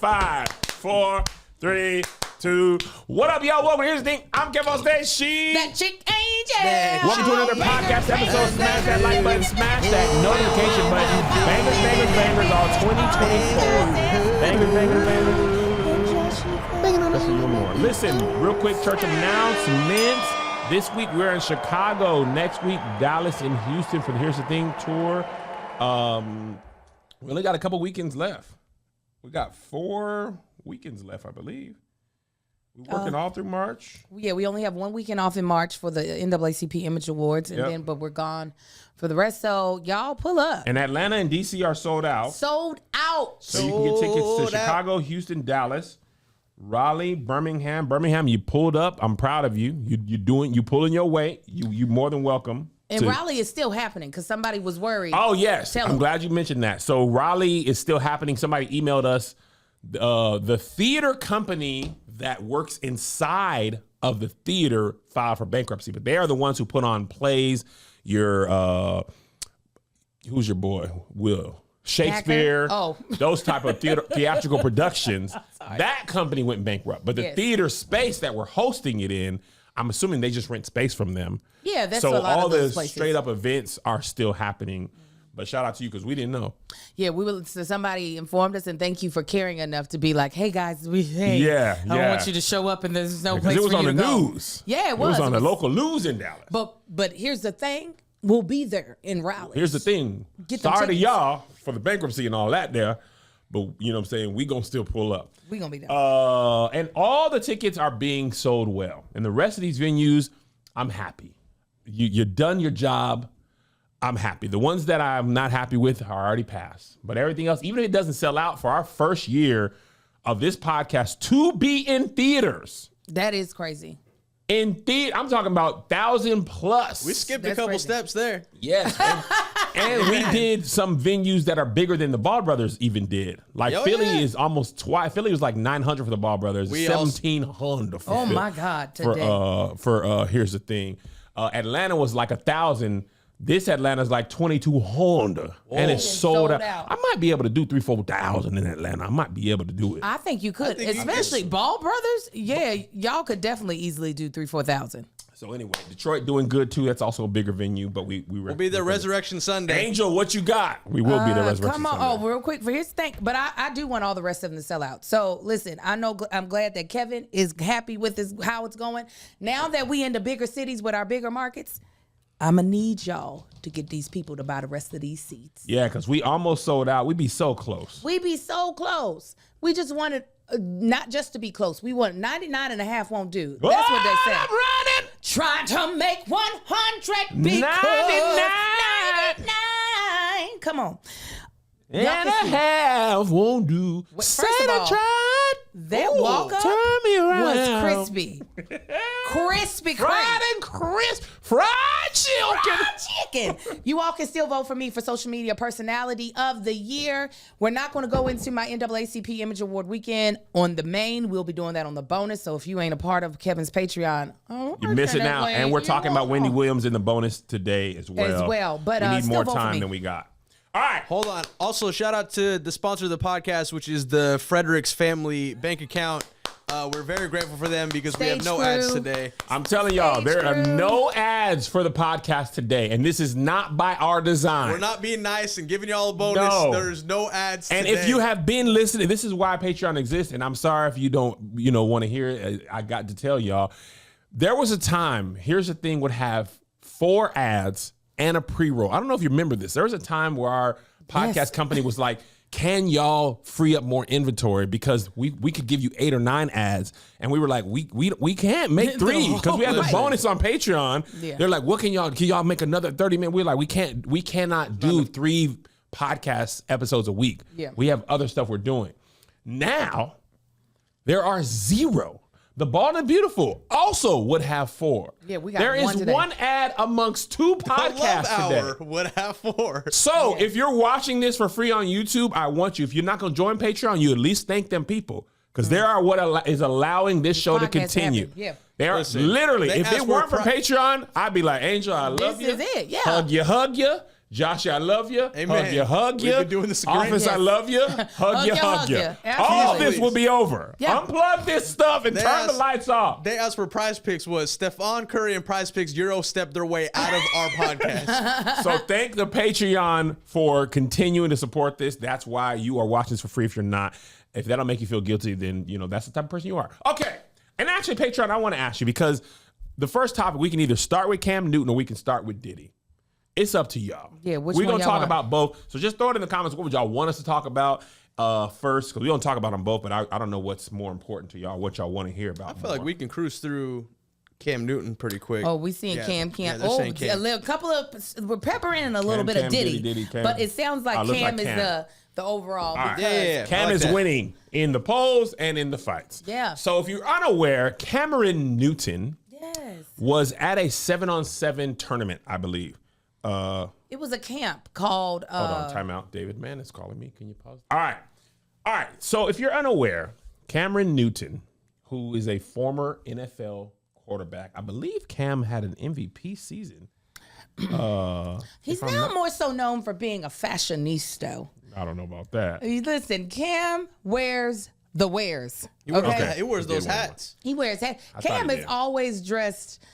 5, 4, 3, 2. What up, y'all? Welcome. Here's the thing. I'm Kevin on stage. That chick angel. Welcome to another podcast episode. Smash that like button. Smash that notification button. Bangers, bangers, bangers. All 2024. Bangers, bangers, bangers. Listen, no more. Listen, real quick, church announcements. This week we're in Chicago. Next week, Dallas and Houston for the Here's the Thing tour. We only got a couple weekends left. We got 4 weekends left, I believe. We're working all through March. Yeah, we only have 1 weekend off in March for the NAACP Image Awards, and but we're gone for the rest. So y'all pull up. And Atlanta and DC are sold out. Sold out. So you can get tickets to Chicago, Houston, Dallas, Raleigh, Birmingham. Birmingham, you pulled up. I'm proud of you. You pulling your weight. You more than welcome. And Raleigh is still happening because somebody was worried. Oh yes, I'm glad you mentioned that. So Raleigh is still happening. Somebody emailed us. The theater company that works inside of the theater filed for bankruptcy, but they are the ones who put on plays. Your who's your boy? Will Shakespeare? Those type of theatrical productions. That company went bankrupt, but the theater space that we're hosting it in, I'm assuming they just rent space from them. Yeah, that's so a lot all of those the places. straight up events are still happening. But shout out to you because we didn't know. Yeah, so somebody informed us, and thank you for caring enough to be like, "Hey guys, I don't want you to show up and there's no place for you to go." It was on the news. Yeah, it was on the local news in Dallas. But here's the thing: we'll be there in Raleigh. Here's the thing: sorry to y'all for the bankruptcy and all that there, but you know what I'm saying, we gonna still pull up. We gonna be there. And all the tickets are being sold well, and the rest of these venues, I'm happy. You're done your job. I'm happy. The ones that I'm not happy with are already passed. But everything else, even if it doesn't sell out for our first year of this podcast to be in theaters. That is crazy. In theater, I'm talking about 1,000 plus. We skipped a couple steps there. Yes. And we did some venues that are bigger than the Ball Brothers even did. Like Philly is almost twice. Philly was like 900 for the Ball Brothers. 1,700 for Oh Philly. my God. Today. For Here's the Thing. Atlanta was like 1,000. This Atlanta's like 2,200, and it's sold out. I might be able to do 3,000-4,000 in Atlanta. I might be able to do it. I think you could, especially Ball Brothers. Yeah, y'all could definitely easily do 3,000-4,000. So anyway, Detroit doing good too. That's also a bigger venue, but we'll be there Resurrection Sunday. Angel, what you got? We will be there Resurrection Sunday. Come on, real quick for his thing. But I do want all the rest of them to sell out. So listen, I'm glad that Kevin is happy with how it's going. Now that we in the bigger cities with our bigger markets, I'm going to need y'all to get these people to buy the rest of these seats. Yeah, because we almost sold out. We be so close. We be so close. We just wanted not just to be close. We want 99.5 won't do. That's what they said. I'm running. Trying to make 100 because 99. Come on. And a half won't do. First of all, that walk-up was crispy. Crispy. Fried and crisp. Fried chicken. You all can still vote for me for Social Media Personality of the Year. We're not going to go into my NAACP Image Award weekend on the main. We'll be doing that on the bonus. So if you ain't a part of Kevin's Patreon, you're missing out. And we're talking about Wendy Williams in the bonus today as well. But we need more time than we got. All right. Hold on. Also, shout out to the sponsor of the podcast, which is the Fredericks Family Bank Account. We're very grateful for them because we have no ads today. I'm telling y'all, there are no ads for the podcast today, and this is not by our design. We're not being nice and giving y'all a bonus. No. There's no ads today. And if you have been listening, this is why Patreon exists, and I'm sorry if you don't, want to hear it. I got to tell y'all, there was a time, Here's the Thing would have 4 ads and a pre-roll. I don't know if you remember this. There was a time where our podcast company was like, can y'all free up more inventory because we could give you 8 or 9 ads, and we were like, we can't make 3 because we had the bonus on Patreon. Yeah. They're like, what can y'all make another 30 minutes? We're like, we cannot do 3 podcast episodes a week. Yeah. We have other stuff we're doing. Now there are 0. The Bald and Beautiful also would have 4. Yeah, we got There one is today. 1 ad amongst 2 podcasts today. Hour would have 4. So if you're watching this for free on YouTube, I want you, if you're not going to join Patreon, you at least thank them people. Because they are what is allowing this show to continue. Yeah. They are literally, if it weren't for Patreon, I'd be like, Angel, I love you. This is it, yeah. Hug you. Josh, I love you. Amen. Hug you. We've been doing this a great- Office, I Yes. love you. Hug you. All Absolutely. this will be over. Yeah. Unplug this stuff and turn the lights off. They asked for Prize Picks. Was Stephon Curry and Prize Picks Euro stepped their way out of our podcast? So thank the Patreon for continuing to support this. That's why you are watching this for free. If you're not, if that don't make you feel guilty, then that's the type of person you are. Okay. And actually, Patreon, I want to ask you, because the first topic, we can either start with Cam Newton or we can start with Diddy. It's up to y'all. Yeah, which we're one gonna y'all talk want? about both. So just throw it in the comments. What would y'all want us to talk about first? Because we don't talk about them both, but I don't know what's more important to y'all. What y'all want to hear about? I feel like we can cruise through Cam Newton pretty quick. Oh, we seeing Yeah. Cam. Yeah, they're saying Cam. A little couple of we're peppering in a little bit of Diddy, Cam. but it sounds like Looks Cam like is Cam. the overall. All right. Because, Yeah. Cam I like is that. winning in the polls and in the fights. Yeah. So if you're unaware, Cameron Newton Yes. was at a 7-on-7 tournament, I believe. It was a camp called. Hold on, timeout. David Mann is calling me. Can you pause? All right. So if you're unaware, Cameron Newton, who is a former NFL quarterback, I believe Cam had an MVP season. He's now more so known for being a fashionista. I don't know about that. Listen, Cam wears the wares. He wears, Okay. he wears He did those wear hats. He wears hats. thought Cam he is did. always dressed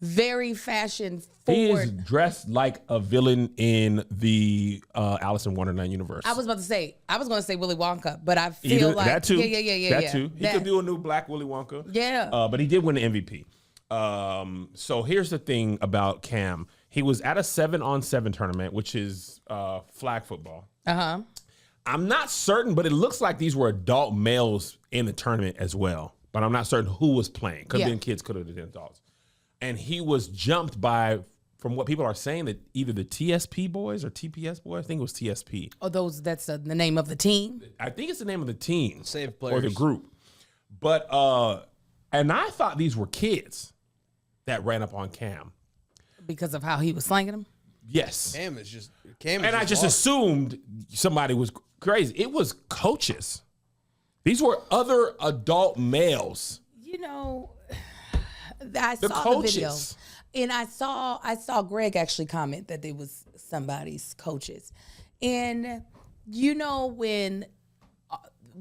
very fashion He is forward. dressed like a villain in the Alice in Wonderland universe. I was going to say Willy Wonka, but I feel like that too. Yeah. That too. He could do a new Black Willy Wonka. Yeah. But he did win the MVP. So here's the thing about Cam. He was at a 7-on-7 tournament, which is flag football. Uh-huh. I'm not certain, but it looks like these were adult males in the tournament as well. But I'm not certain who was playing. Could have been kids, could have been adults. And he was jumped by, from what people are saying, that either the TSP boys or TPS boys. I think it was TSP. Oh, that's the name of the team. I think it's the name of the team Save or players. the group. But and I thought these were kids that ran up on Cam. Because of how he was slanging them. Yes. Cam is And I just awesome. assumed somebody was crazy. It was coaches. These were other adult males. You know, I The saw coaches. the video, and I saw Greg actually comment that it was somebody's coaches, and you know when,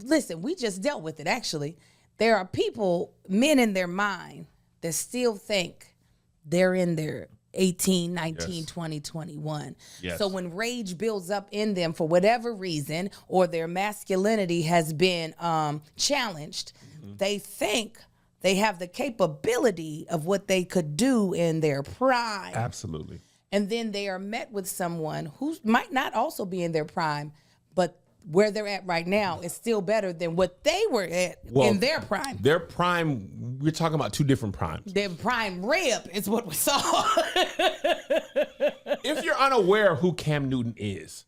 listen, we just dealt with it. Actually, there are people, men in their mind, that still think they're in their 18, 19, Yes. 20, 21. Yes. So when rage builds up in them for whatever reason, or their masculinity has been challenged, they think they have the capability of what they could do in their prime. Absolutely. And then they are met with someone who might not also be in their prime, but where they're at right now is still better than what they were at in their prime. Their prime, we're talking about two different primes. Their prime rib is what we saw. If you're unaware of who Cam Newton is,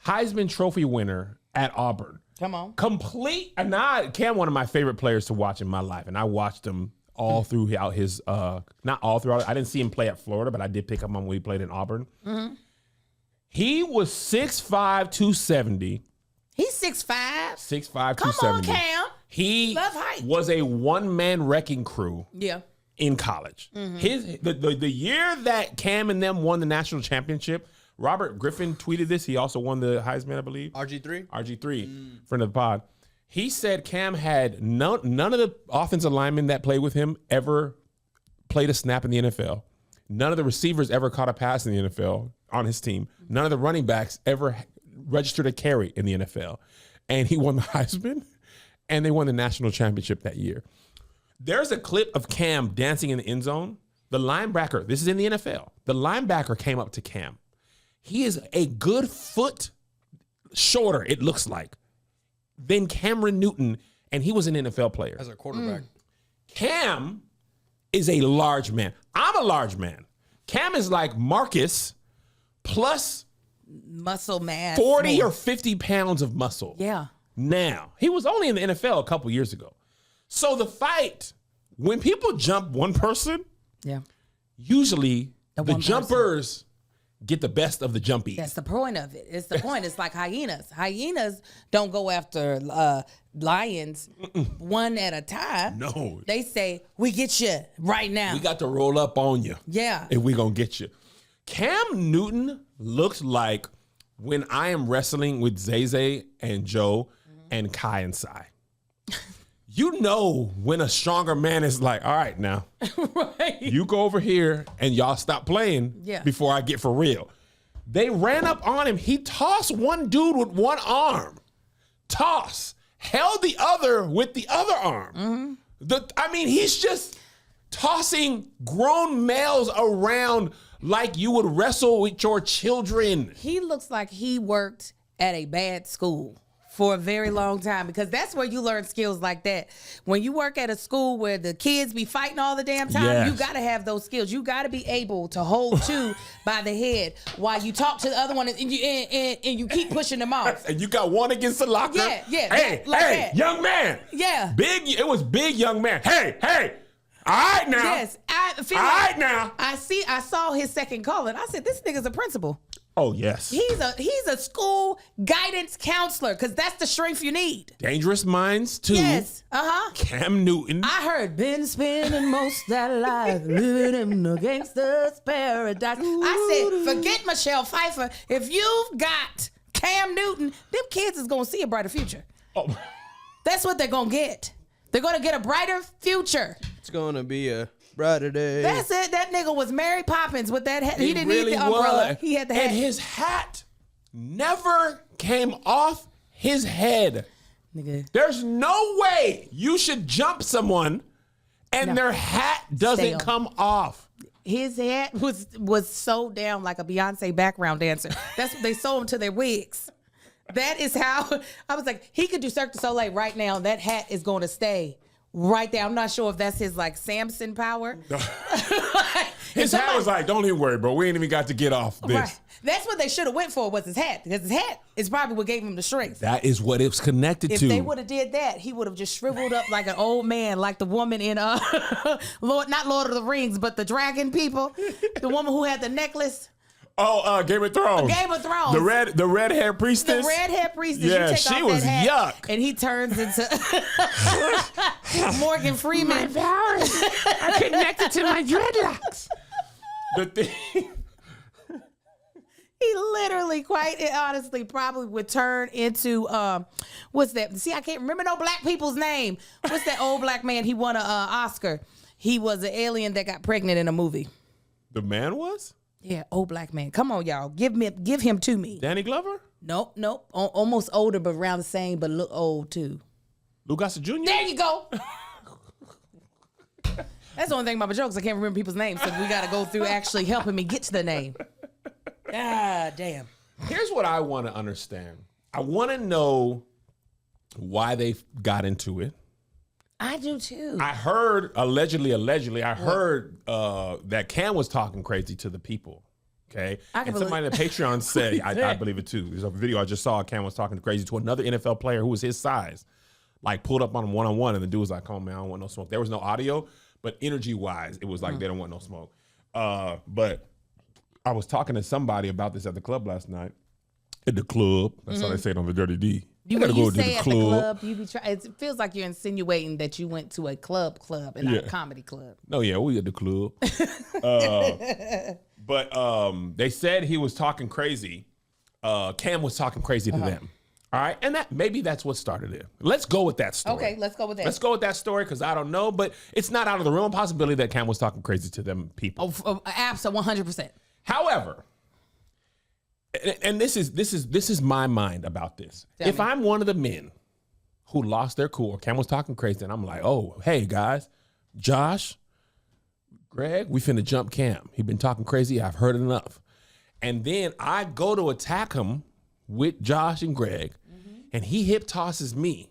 Heisman Trophy winner at Auburn. Come on. Complete, and Cam, one of my favorite players to watch in my life, and I watched him all throughout his, not all throughout, I didn't see him play at Florida, but I did pick up on when he played in Auburn. Mm-hmm. He was 6'5", 270. He's 6'5". 6'5", Come 270. on, Cam. He Love height. was a one-man wrecking crew Yeah. in college. The year that Cam and them won the national championship, Robert Griffin tweeted this. He also won the Heisman, I believe. RG3, friend of the pod. He said Cam had none of the offensive linemen that played with him ever played a snap in the NFL. None of the receivers ever caught a pass in the NFL on his team. None of the running backs ever registered a carry in the NFL. And he won the Heisman, and they won the national championship that year. There's a clip of Cam dancing in the end zone. The linebacker, this is in the NFL, the linebacker came up to Cam. He is a good foot shorter, it looks like, than Cameron Newton, and he was an NFL player. as a quarterback. Cam is a large man. I'm a large man. Cam is like Marcus plus Muscle mass. 40 or 50 pounds of muscle. Yeah. Now, he was only in the NFL a couple years ago. So the fight, when people jump one person, Yeah. usually the one person. jumpers get the best of the jumpies. That's the point of it. It's the point. It's like hyenas. Hyenas don't go after lions one at a time. No. They say, we get you right now. We got to roll up on you Yeah. if we gonna get you. Cam Newton looks like when I am wrestling with Zay Zay and Joe and Kai and Sai. You know when a stronger man is like, all right, now, Right. you go over here and y'all stop playing before I get for real. They ran up on him. He tossed one dude with one arm. Held the other with the other arm. He's just tossing grown males around like you would wrestle with your children. He looks like he worked at a bad school for a very long time, because that's where you learn skills like that. When you work at a school where the kids be fighting all the damn time, you got to have those skills. You got to be able to hold two by the head while you talk to the other one, and you keep pushing them off. And you got one against the locker. Yeah. Hey, that. Young man. Yeah. It was big young man. Hey. All right now. Yes. I feel all like right now. I saw his second call, and I said, this nigga's a principal. Oh, yes. He's a school guidance counselor, because that's the strength you need. Dangerous Minds 2. Yes. Cam Newton. I heard been spending most that life living in the gangster's paradise. I said, forget Michelle Pfeiffer. If you've got Cam Newton, them kids is going to see a brighter future. Oh. That's what they're going to get. They're going to get a brighter future. It's going to be a brighter day. That's it. That nigga was Mary Poppins with that hat. He didn't really need the umbrella. was. He had the hat. And his hat never came off his head. Nigga. There's no way you should jump someone and their hat doesn't come off. His hat was sewed down like a Beyonce background dancer. That's what they sew them to their wigs. That is how I was like, he could do Cirque du Soleil right now. That hat is going to stay right there. I'm not sure if that's his like Samson power. His hat was like, don't even worry, bro. We ain't even got to get off this. Right. That's what they should have went for, was his hat, because his hat is probably what gave him the strength. That is what it was connected If to. they would have did that, he would have just shriveled up like an old man, like the woman in not Lord of the Rings, but the dragon people, the woman who had the necklace. Oh, Game of Thrones. Game of Thrones. The red hair priestess. The red hair priestess. Yeah, you take she off was that hat, yuck. and he turns into Morgan Freeman. My powers are connected to my dreadlocks. The thing. He literally, quite honestly, probably would turn into what's that? See, I can't remember no black people's name. What's that old black man? He won an Oscar. He was an alien that got pregnant in a movie. The man was? Yeah, old black man. Come on, y'all. Give him to me. Danny Glover? Nope. Almost older, but around the same, but look old too. Lou Gossett Jr.? There you go. That's the only thing about my jokes. I can't remember people's names, so we got to go through actually helping me get to the name. Ah, damn. Here's what I want to understand. I want to know why they got into it. I do too. I heard, allegedly, I heard that Cam was talking crazy to the people. Okay. And somebody on Patreon said, I believe it too. There's a video I just saw. Cam was talking crazy to another NFL player who was his size, like pulled up on him one-on-one. And the dude was like, "Oh man, I don't want no smoke." There was no audio, but energy wise, it was like, they don't want no smoke. But I was talking to somebody about this at the club last night. At the club. That's how they say it on the Dirty D. When you say at the club, you be it feels like you're insinuating that you went to a club and not a comedy club. No, yeah, we at the club. But they said he was talking crazy. Cam was talking crazy to them. All right, and maybe that's what started it. Let's go with that story. Okay, let's go with that. Let's go with that story, because I don't know, but it's not out of the realm of possibility that Cam was talking crazy to them people. Absolutely, 100%. However, and this is my mind about this. If I'm one of the men who lost their cool, Cam was talking crazy, and I'm like, oh, hey guys, Josh, Greg, we finna jump Cam. He been talking crazy. I've heard enough. And then I go to attack him with Josh and Greg, and he hip tosses me,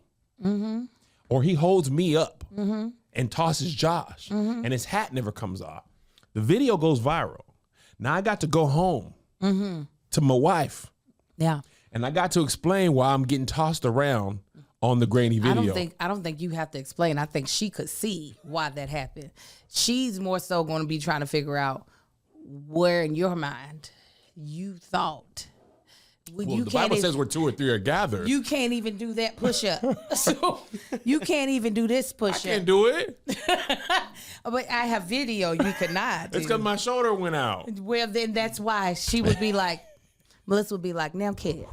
or he holds me up and tosses Josh, and his hat never comes off. The video goes viral. Now I got to go home to my wife, and I got to explain why I'm getting tossed around on the grainy video. I don't think you have to explain. I think she could see why that happened. She's more so going to be trying to figure out where in your mind you thought. Well, the Bible says where two or three are gathered. You can't even do that push-up. So you can't even do this push-up. I can't do it. But I have video you could not do. It's because my shoulder went out. Well, then that's why she would be like, Melissa would be like, now, Kev.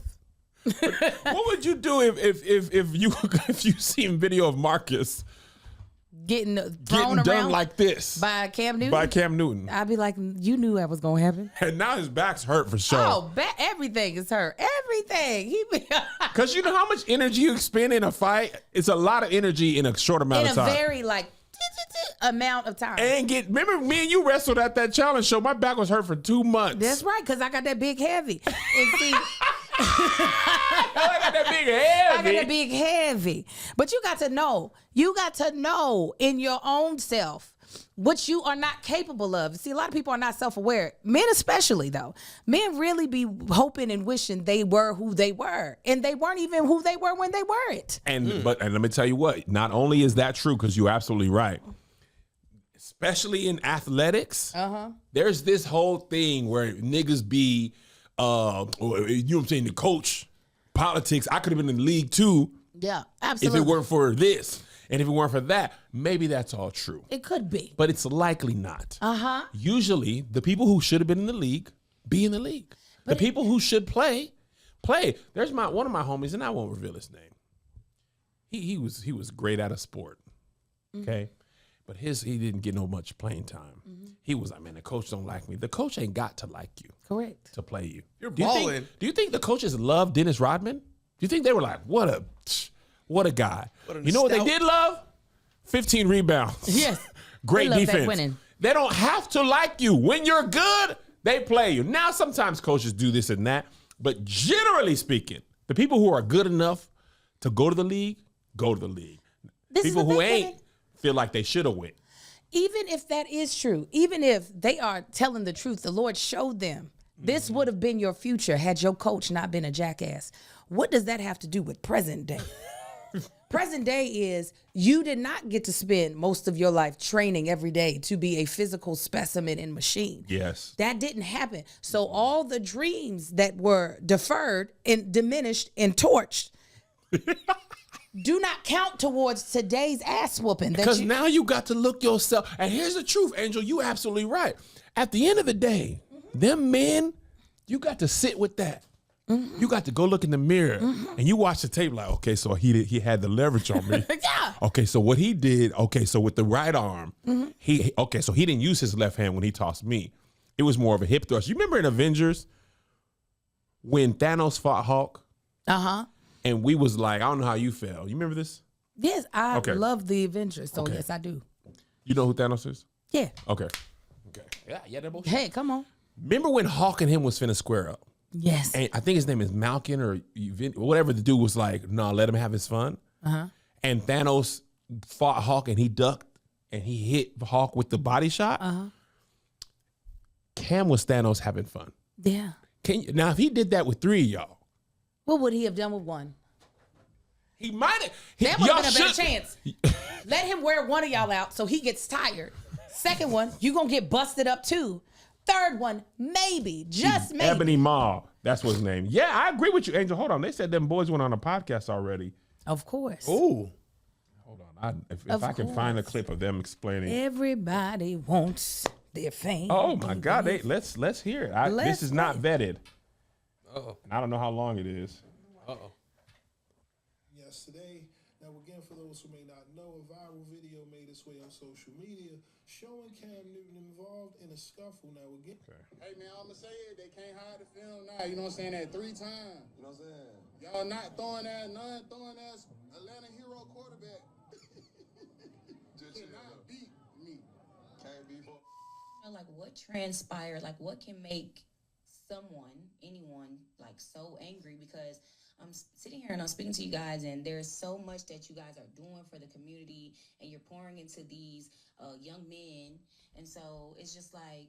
What would you do if you seen video of Marcus Getting getting around done like this by Cam Newton? by Cam Newton? I'd be like, you knew that was going to happen. And now his back's hurt for sure. Oh, everything is hurt. Everything. He be Because you know how much energy you expend in a fight? It's a lot of energy in a short amount in of a time. very amount of time. And remember me and you wrestled at that challenge show. My back was hurt for 2 months. That's right, because I got that big heavy. And see, I got that big heavy. I got that big heavy. But you got to know in your own self what you are not capable of. See, a lot of people are not self-aware. Men especially, though. Men really be hoping and wishing they were who they were. And they weren't even who they were when they weren't. And let me tell you what, not only is that true, because you're absolutely right, especially in athletics, there's this whole thing where niggas be, you know what I'm saying, the coach, politics. I could have been in the league too. Yeah, absolutely. If it weren't for this and if it weren't for that. Maybe that's all true. It could be. But it's likely not. Uh-huh. Usually, the people who should have been in the league be in the league. The people who should play. There's one of my homies, and I won't reveal his name. He was great at a sport. Okay. But he didn't get no much playing time. He was like, man, the coach don't like me. The coach ain't got to like you. Correct. To play you. You're Do balling. you think the coaches love Dennis Rodman? Do you think they were like, what a guy? You know what they did love? 15 rebounds. Yes. Great They love that defense. winning. They don't have to like you. When you're good, they play you. Now, sometimes coaches do this and that, but generally speaking, the people who are good enough to go to the league, go to the league. This People is the who thing, ain't feel like they should have went. even if that is true, even if they are telling the truth, the Lord showed them this would have been your future had your coach not been a jackass. What does that have to do with present day? Present day is you did not get to spend most of your life training every day to be a physical specimen and machine. Yes. That didn't happen. So all the dreams that were deferred and diminished and torched do not count towards today's ass whooping. Because now you got to look yourself. And here's the truth, Angel. You absolutely right. At the end of the day, them men, you got to sit with that. You got to go look in the mirror and you watch the tape like, okay, so he had the leverage on me. Yeah. Okay, so what he did, okay, so with the right arm, so he didn't use his left hand when he tossed me. It was more of a hip thrust. You remember in Avengers when Thanos fought Hulk? Uh-huh. And we was like, I don't know how you felt. You remember this? Yes, I Okay. love the Avengers. So Okay. yes, I do. You know who Thanos is? Yeah. Okay. Yeah, that bullshit. Hey, come on. Remember when Hawk and him was finna square up? Yes. And I think his name is Malkin or whatever. The dude was like, "No, let him have his fun." Uh-huh. And Thanos fought Hawk and he ducked and he hit Hawk with the body shot. Uh-huh. Cam was Thanos having fun. Yeah. Now, if he did that with 3 of y'all, What would he have done with one? he might have. That would have been a better chance. Let him wear one of y'all out so he gets tired. Second one, you gonna get busted up too. Third one, maybe, just maybe. Ebony Maw. That's what's his name. Yeah, I agree with you, Angel. Hold on. They said them boys went on a podcast already. Of course. Ooh. Hold on. If Of I can find a course. clip of them explaining. Everybody wants their fame. Oh my God! Let's hear it. Let's This is not play. vetted. Uh-oh. I don't know how long it is. Uh-oh. Yesterday, now again, for those who may not know, a viral video made its way on social media showing Cam Newton involved in a scuffle. Now again, Hey man, I'ma say it, they can't hide the film now, you know what I'm saying, that 3 times. You know what I'm saying? Y'all not throwing that, none throwing that Atlanta hero quarterback. Cannot beat me. Can't beat me. Like what transpired, like what can make anyone like so angry, because I'm sitting here and I'm speaking to you guys and there's so much that you guys are doing for the community and you're pouring into these young men, and so it's just like,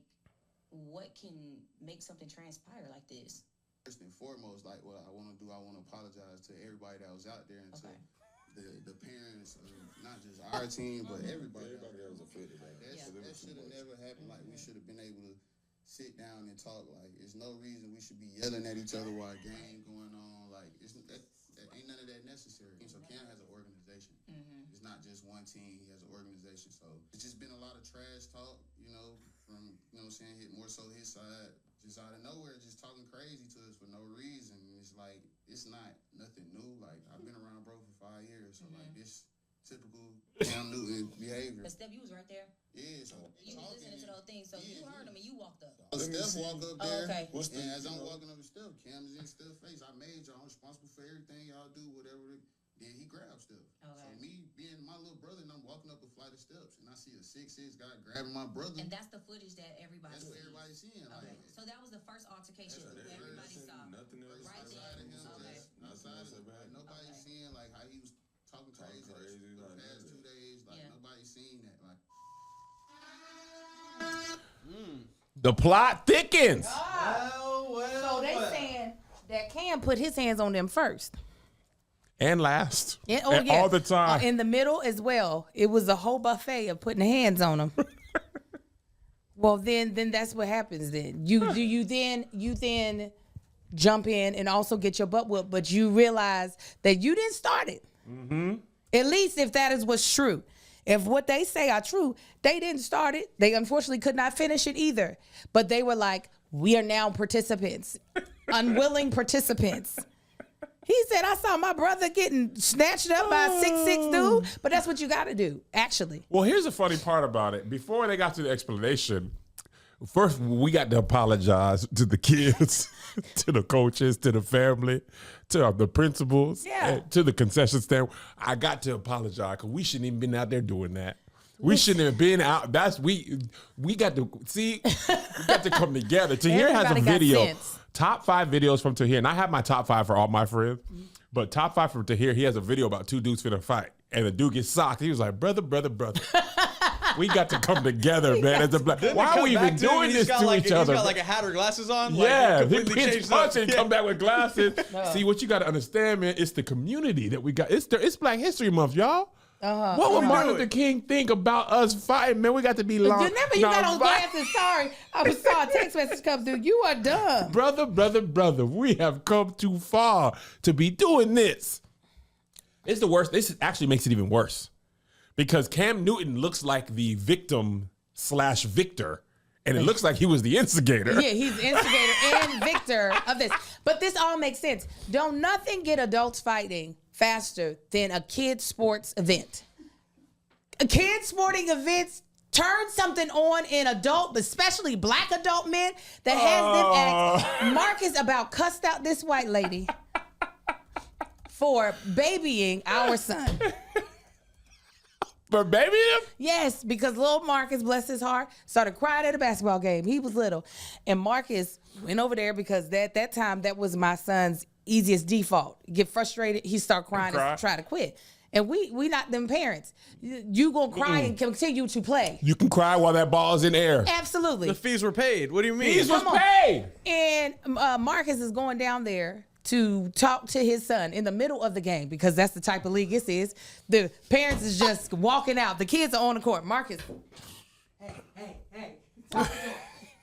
what can make something transpire like this? First and foremost, like what I want to do, I want to apologize to everybody that was out there and Okay. to the parents of not just our team, but everybody that was affected. Like that should have never happened. Like we should have been able to sit down and talk. Like there's no reason we should be yelling at each other while a game going on. Like that ain't none of that necessary. So Cam has an organization. It's not just one team. He has an organization. So it's just been a lot of trash talk, from, what I'm saying, more so his side, just out of nowhere, just talking crazy to us for no reason. And it's like, it's not nothing new. Like, I've been around bro for 5 years, so like this typical Cam Newton behavior. But Steph, you was right there. Yeah, so You was listening to the whole thing, so you heard him and you walked up. Steph walk up there, okay. and as I'm walking up to Steph, Cam is in Steph's face. I made y'all responsible for everything y'all do, whatever. Then he grabs Steph. Okay. So me being my little brother, and I'm walking up a flight of steps, and I see a 6'6" guy grabbing my brother. And that's the footage that everybody That's what sees. everybody's seeing. Okay. Like, So that was the first altercation everybody saw. Nothing else. Right outside of him, Okay. outside of like, nobody's seeing like how he was talking crazy the like past 2 days. Like nobody's seen that. Like. The plot thickens. So they saying that Cam put his hands on them first. And last. And, And all the time. In the middle as well. It was a whole buffet of putting hands on them. Well, then that's what happens. Then you then jump in and also get your butt whooped, but you realize that you didn't start it. Mm-hmm. At least if that is what's true. If what they say are true, they didn't start it. They unfortunately could not finish it either. But they were like, we are now participants, unwilling participants. He said, I saw my brother getting snatched up by a 6'6" dude, but that's what you got to do, actually. Well, here's the funny part about it. Before they got to the explanation, first we got to apologize to the kids, to the coaches, to the family, to the principals, and to the concession stand. I got to apologize because we shouldn't even been out there doing that. We shouldn't have been out. We got to see. We got to come together. Tahir has a Everybody got video. sense. Top 5 videos from Tahir, and I have my top 5 for all my friends. But top 5 from Tahir, he has a video about 2 dudes finna fight, and the dude gets socked. He was like, "Brother, brother, brother." We got to come together, man. As a black. Why are we even doing this to each other? He's got like a hat or glasses on. Yeah, like, he completely pitch changed punch up. and come back with glasses. See, what you got to understand, man, it's the community that we got. It's Black History Month, y'all. What would Martin Luther King think about us fighting, man? We got to be long. Remember, you got on glasses. Sorry, I saw a text message come through. You are dumb. Brother, brother, brother, we have come too far to be doing this. It's the worst. This actually makes it even worse because Cam Newton looks like the victim/victor, and it looks like he was the instigator. Yeah, he's the instigator and victor of this. But this all makes sense. Don't nothing get adults fighting faster than a kids sports event. A kids sporting events turn something on in adult, especially black adult men that has them act. Marcus about cussed out this white lady for babying our son. For baby him? Yes, because little Marcus, bless his heart, started crying at a basketball game. He was little. And Marcus went over there because that time that was my son's easiest default. Get frustrated, he start crying and try to quit. And we not them parents. You gonna cry and continue to play. You can cry while that ball is in air. Absolutely. The fees were paid. What do you mean? Fees was paid. And Marcus is going down there to talk to his son in the middle of the game because that's the type of league this is. The parents is just walking out. The kids are on the court. Marcus, hey. Talk to him.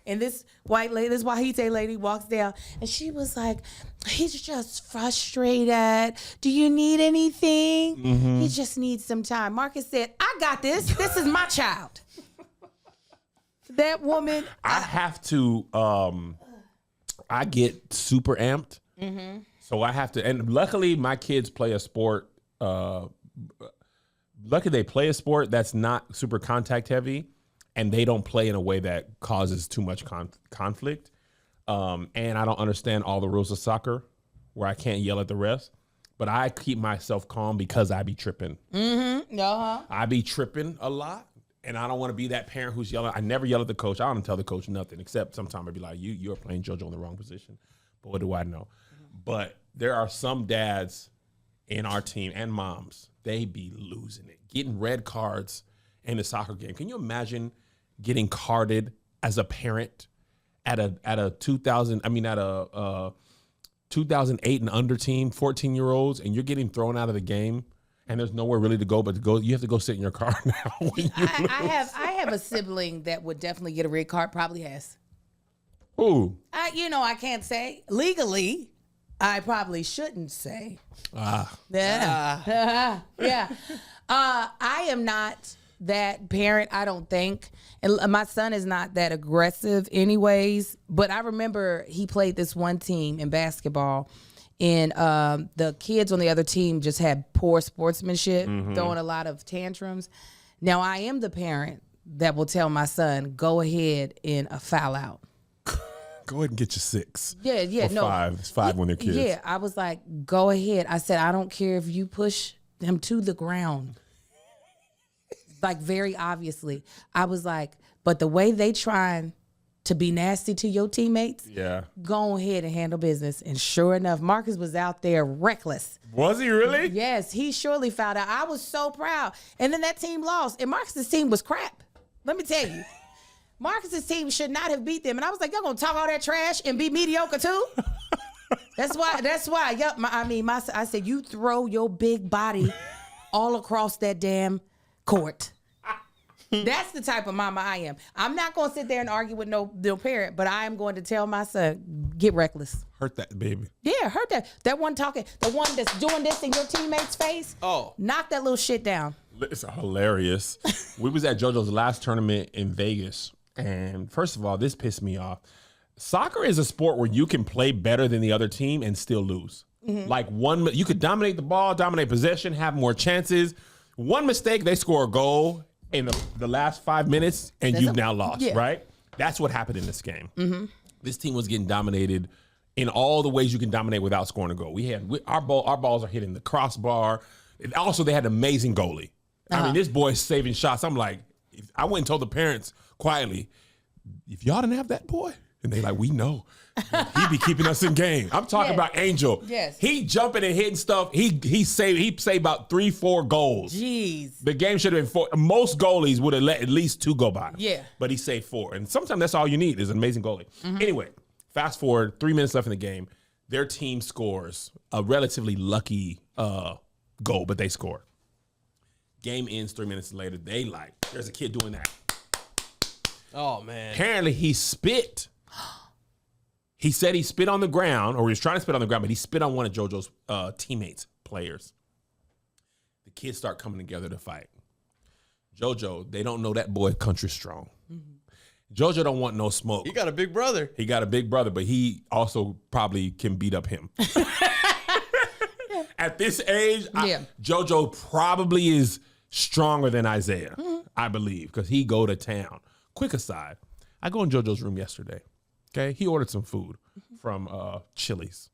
And this white lady, this Wahite lady walks down and she was like, he's just frustrated. Do you need anything? He just needs some time. Marcus said, I got this. This is my child. That woman. I have to, I get super amped. So I have to, and luckily my kids play a sport. Luckily they play a sport that's not super contact heavy. And they don't play in a way that causes too much conflict. And I don't understand all the rules of soccer where I can't yell at the refs. But I keep myself calm because I be tripping. I be tripping a lot. And I don't want to be that parent who's yelling. I never yell at the coach. I don't tell the coach nothing, except sometimes I'd be like, you're playing JoJo in the wrong position. But what do I know? But there are some dads in our team and moms, they be losing it, getting red cards in a soccer game. Can you imagine getting carded as a parent at a 2008 and under team, 14-year-olds, and you're getting thrown out of the game, and there's nowhere really to go but to go. You have to go sit in your car now. I have a sibling that would definitely get a red card. Probably has. Ooh. I can't say legally. I probably shouldn't say. Yeah. I am not that parent, I don't think. And my son is not that aggressive anyways, but I remember he played this one team in basketball, and the kids on the other team just had poor sportsmanship, throwing a lot of tantrums. Now, I am the parent that will tell my son, go ahead and foul out. Go ahead and get your 6. Yeah, or no. 5. It's 5 when they're kids. Yeah, I was like, go ahead. I said, I don't care if you push them to the ground. Like, very obviously. I was like, but the way they trying to be nasty to your teammates, go ahead and handle business. And sure enough, Marcus was out there reckless. Was he really? Yes, he surely found out. I was so proud. And then that team lost. And Marcus's team was crap. Let me tell you. Marcus's team should not have beat them. And I was like, y'all gonna talk all that trash and be mediocre too? That's why. Yep. I said, you throw your big body all across that damn court. That's the type of mama I am. I'm not gonna sit there and argue with no parent, but I am going to tell my son, get reckless. Hurt that baby. Yeah, hurt that. That one talking, the one that's doing this in your teammate's face. Oh. Knock that little shit down. It's hilarious. We was at JoJo's last tournament in Vegas. And first of all, this pissed me off. Soccer is a sport where you can play better than the other team and still lose. Like you could dominate the ball, dominate possession, have more chances. One mistake, they score a goal in the last 5 minutes, and you've now lost, right? That's what happened in this game. This team was getting dominated in all the ways you can dominate without scoring a goal. Our balls are hitting the crossbar. And also, they had an amazing goalie. I mean, this boy's saving shots. I'm like, I went and told the parents quietly, if y'all didn't have that boy, and they like, we know. He be keeping us in game. I'm talking about Angel. Yes. He jumping and hitting stuff. He saved about 3-4 goals. Jeez. The game should have been 4. Most goalies would have let at least 2 go by. Yeah. But he saved 4. And sometimes that's all you need is an amazing goalie. Anyway, fast forward, 3 minutes left in the game. Their team scores a relatively lucky goal, but they score. Game ends 3 minutes later. There's a kid doing that. Oh, man. Apparently, he spit. He said he spit on the ground, or he was trying to spit on the ground, but he spit on one of JoJo's teammates, players. The kids start coming together to fight. JoJo, they don't know that boy country strong. JoJo don't want no smoke. He got a big brother. He got a big brother, but he also probably can beat up him. At this age, JoJo probably is stronger than Isaiah, I believe, because he go to town. Quick aside, I go in JoJo's room yesterday. Okay, he ordered some food from Chili's.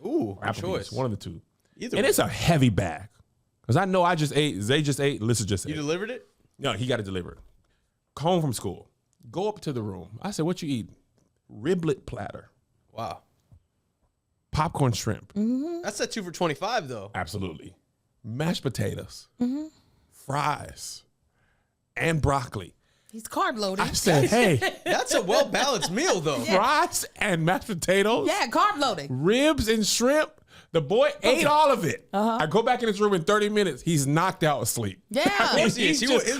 Ooh, Applebee's, choice. one of the two. Either and way. it's a heavy bag. Because I know I just ate, Zay just ate, Lissa just ate. You delivered it? No, he got it delivered. Home from school. Go up to the room. I said, what you eat? Riblet platter. Wow. Popcorn shrimp. That's a 2 for $25, though. Absolutely. Mashed potatoes. Fries. And broccoli. He's carb loaded. I said, hey, That's a well-balanced meal, though. fries and mashed potatoes. Yeah, carb loading. Ribs and shrimp. The boy ate all of it. I go back in his room in 30 minutes. He's knocked out asleep. Yeah. His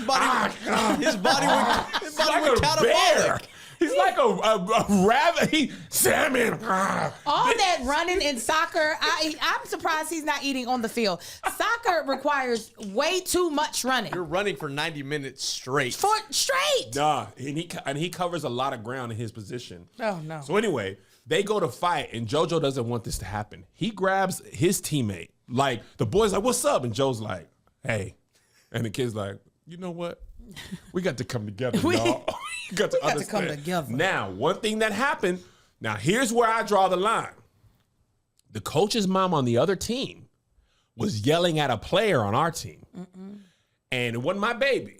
body like went a bear. catabolic. He's like a rabbit. Salmon. All that running in soccer, I'm surprised he's not eating on the field. Soccer requires way too much running. You're running for 90 minutes straight. Straight. Nah, and he covers a lot of ground in his position. Oh, no. So anyway, they go to fight, and JoJo doesn't want this to happen. He grabs his teammate. Like, the boy's like, what's up? And Joe's like, hey. And the kid's like, you know what? We got to come together, y'all. We got to come together. Now, one thing that happened, now here's where I draw the line. The coach's mom on the other team was yelling at a player on our team. And it wasn't my baby.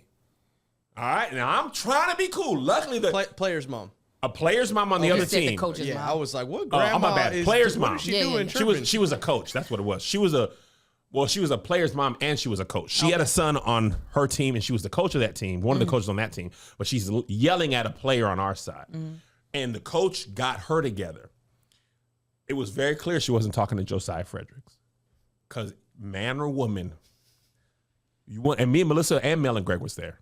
All right? Now, I'm trying to be cool. Luckily, Player's mom. a player's mom on the other Said the team. coach's Yeah, mom. I was like, what grandma my bad. is Player's what mom. is she Yeah, doing? yeah. She was a coach. That's what it was. She was a player's mom and she was a coach. She had a son on her team and she was the coach of that team, one of the coaches on that team. But she's yelling at a player on our side. And the coach got her together. It was very clear she wasn't talking to Josiah Fredericks. Because man or woman, and me and Melissa and Mel and Greg was there.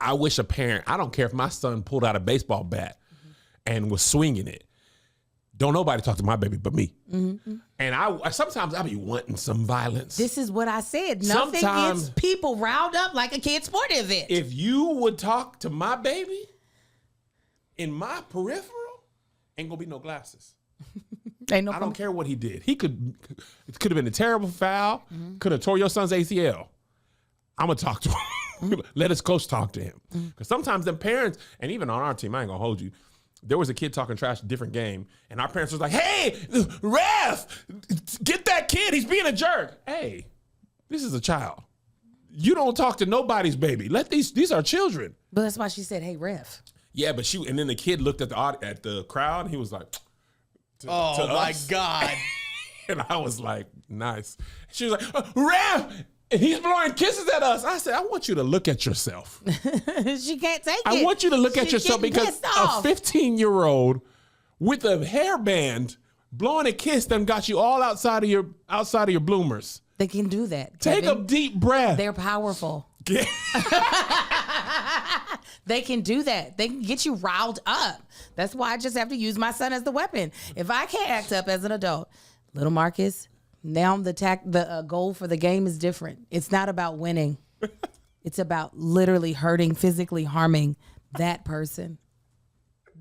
I wish a parent, I don't care if my son pulled out a baseball bat and was swinging it. Don't nobody talk to my baby but me. Mm-hmm. And I sometimes I be wanting some violence. This is what I said. Nothing gets people riled up like a kid's sporting event. If you would talk to my baby in my peripheral, ain't gonna be no glasses. Ain't no I don't care what he did. It could have been a terrible foul. Could have tore your son's ACL. I'm gonna talk to him. Let his coach talk to him. Because sometimes them parents, and even on our team, I ain't gonna hold you. There was a kid talking trash, different game, and our parents was like, "Hey, ref, get that kid. He's being a jerk." Hey, this is a child. You don't talk to nobody's baby. These are children. But that's why she said, "Hey, ref." Yeah, but and then the kid looked at the crowd, and he was like, "Oh my God!" And I was like, "Nice." She was like, "Ref." And he's blowing kisses at us. I said, I want you to look at yourself. She can't take it. I want you to look at yourself because a 15-year-old with a hairband blowing a kiss done got you all outside of your bloomers. They can do that. Take a deep breath. They're powerful. They can do that. They can get you riled up. That's why I just have to use my son as the weapon. If I can't act up as an adult, little Marcus, now the goal for the game is different. It's not about winning. It's about literally hurting, physically harming that person.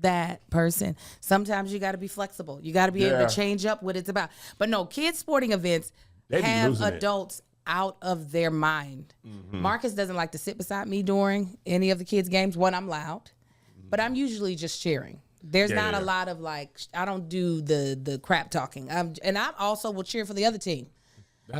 That person. Sometimes you got to be flexible. You got to be able to change up what it's about. But no, kids' sporting events have adults out of their mind. Mm-hmm. Marcus doesn't like to sit beside me during any of the kids' games when I'm loud, but I'm usually just cheering. There's not a lot of like, I don't do the crap talking. I also will cheer for the other team.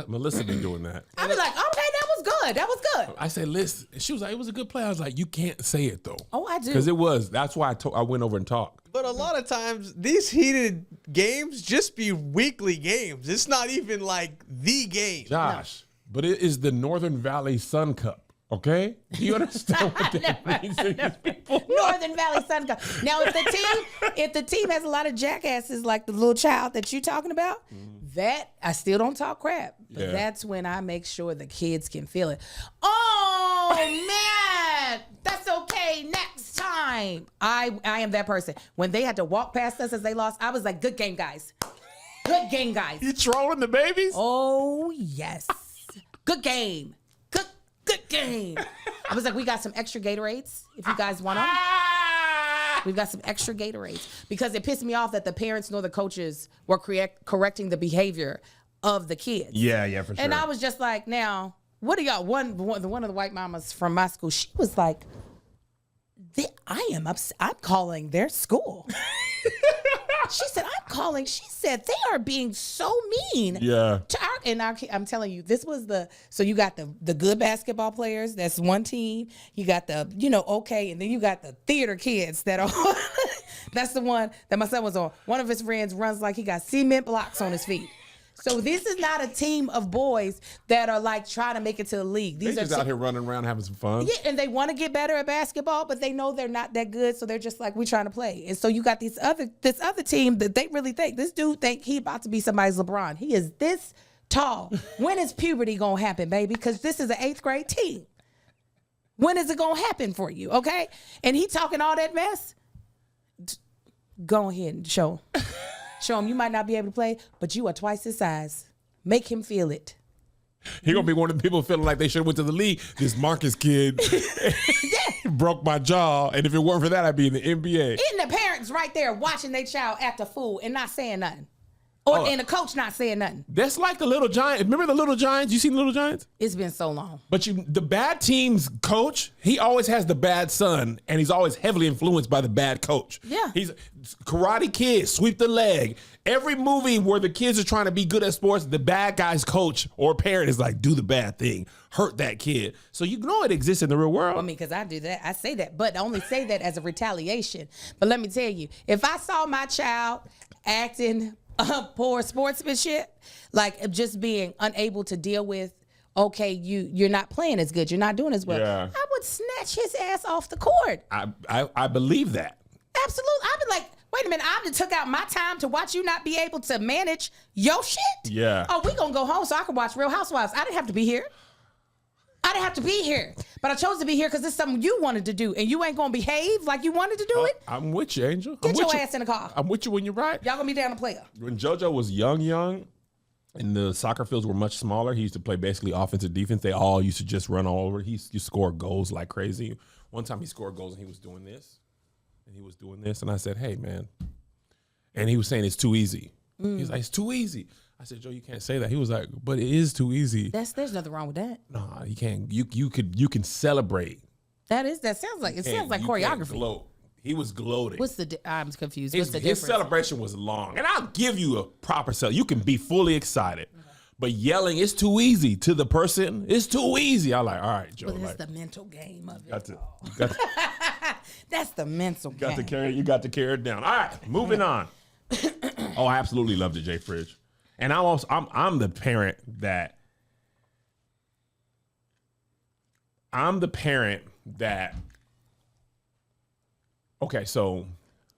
Melissa been doing that. I be like, okay, that was good. That was good. I said, listen. She was like, it was a good play. I was like, you can't say it though. Oh, I do. Because it was. That's why I went over and talked. But a lot of times, these heated games just be weekly games. It's not even like the game. Josh, but it is the Northern Valley Sun Cup. Okay, do you understand what that means to these people? Northern Valley Sun Cup. Now, if the team has a lot of jackasses like the little child that you're talking about, that I still don't talk crap. But that's when I make sure the kids can feel it. Oh man, that's okay. Next time, I am that person. When they had to walk past us as they lost, I was like, "Good game, guys. Good game, guys." You trolling the babies? Oh yes, good game. Good game. I was like, we got some extra Gatorades if you guys want them. We've got some extra Gatorades because it pissed me off that the parents nor the coaches were correcting the behavior of the kids. Yeah, for sure. And I was just like, now, what do y'all? One of the white mamas from my school, she was like, I'm calling their school. She said, she said, they are being so mean. Yeah. I'm telling you, this was so you got the good basketball players, that's one team. You got the, okay, and then you got the theater kids that are, that's the one that my son was on. One of his friends runs like he got cement blocks on his feet. So this is not a team of boys that are like trying to make it to the league. These are just out here running around having some fun. Yeah, and they want to get better at basketball, but they know they're not that good, so they're just like, we're trying to play. And so you got this other team that they really think, this dude think he about to be somebody's LeBron. He is this tall. When is puberty gonna happen, baby? Because this is an 8th grade team. When is it gonna happen for you, okay? And he talking all that mess. Go ahead and show him. Show him you might not be able to play, but you are twice his size. Make him feel it. He gonna be one of the people feeling like they should have went to the league. This Marcus kid broke my jaw, and if it weren't for that, I'd be in the NBA. And the parents right there watching their child act a fool and not saying nothing. And the coach not saying nothing. That's like the Little Giants. Remember the Little Giants? You seen the Little Giants? It's been so long. But the bad team's coach, he always has the bad son, and he's always heavily influenced by the bad coach. Yeah. He's Karate Kid, sweep the leg. Every movie where the kids are trying to be good at sports, the bad guy's coach or parent is like, do the bad thing, hurt that kid. So you know it exists in the real world. I mean, because I do that. I say that, but I only say that as a retaliation. But let me tell you, if I saw my child acting poor sportsmanship, like just being unable to deal with, okay, you're not playing as good, you're not doing as well, I would snatch his ass off the court. I believe that. Absolutely. I'd be like, wait a minute, I just took out my time to watch you not be able to manage your shit? Yeah. Oh, we gonna go home so I can watch Real Housewives. I didn't have to be here. I I didn't have to be here, but I chose to be here because it's something you wanted to do, and you ain't gonna behave like you wanted to do it. I'm with you, Angel. Get I'm your with ass in the car. I'm with you when you're right. Y'all gonna be down to play her. When JoJo was young, and the soccer fields were much smaller, he used to play basically offense and defense. They all used to just run all over. He used to score goals like crazy. One time he scored goals and he was doing this, and I said, "Hey, man," and he was saying it's too easy. He's like, "It's too easy." I said, "Joe, you can't say that." He was like, "But it is too easy." There's nothing wrong with that. Nah, you can't. You can celebrate. That sounds like You can't choreography. gloat. He was gloating. I'm confused. His, What's the his difference? celebration was long, and I'll give you a proper cell. You can be fully excited, but yelling it's too easy to the person. It's too easy. I'm like, all right, Joe. But it's Like, the mental game of it. you got to That's the mental game. you got to carry it down. All right, moving on. Oh, I absolutely loved it, Jay Fridge, and I'm the parent that Okay, so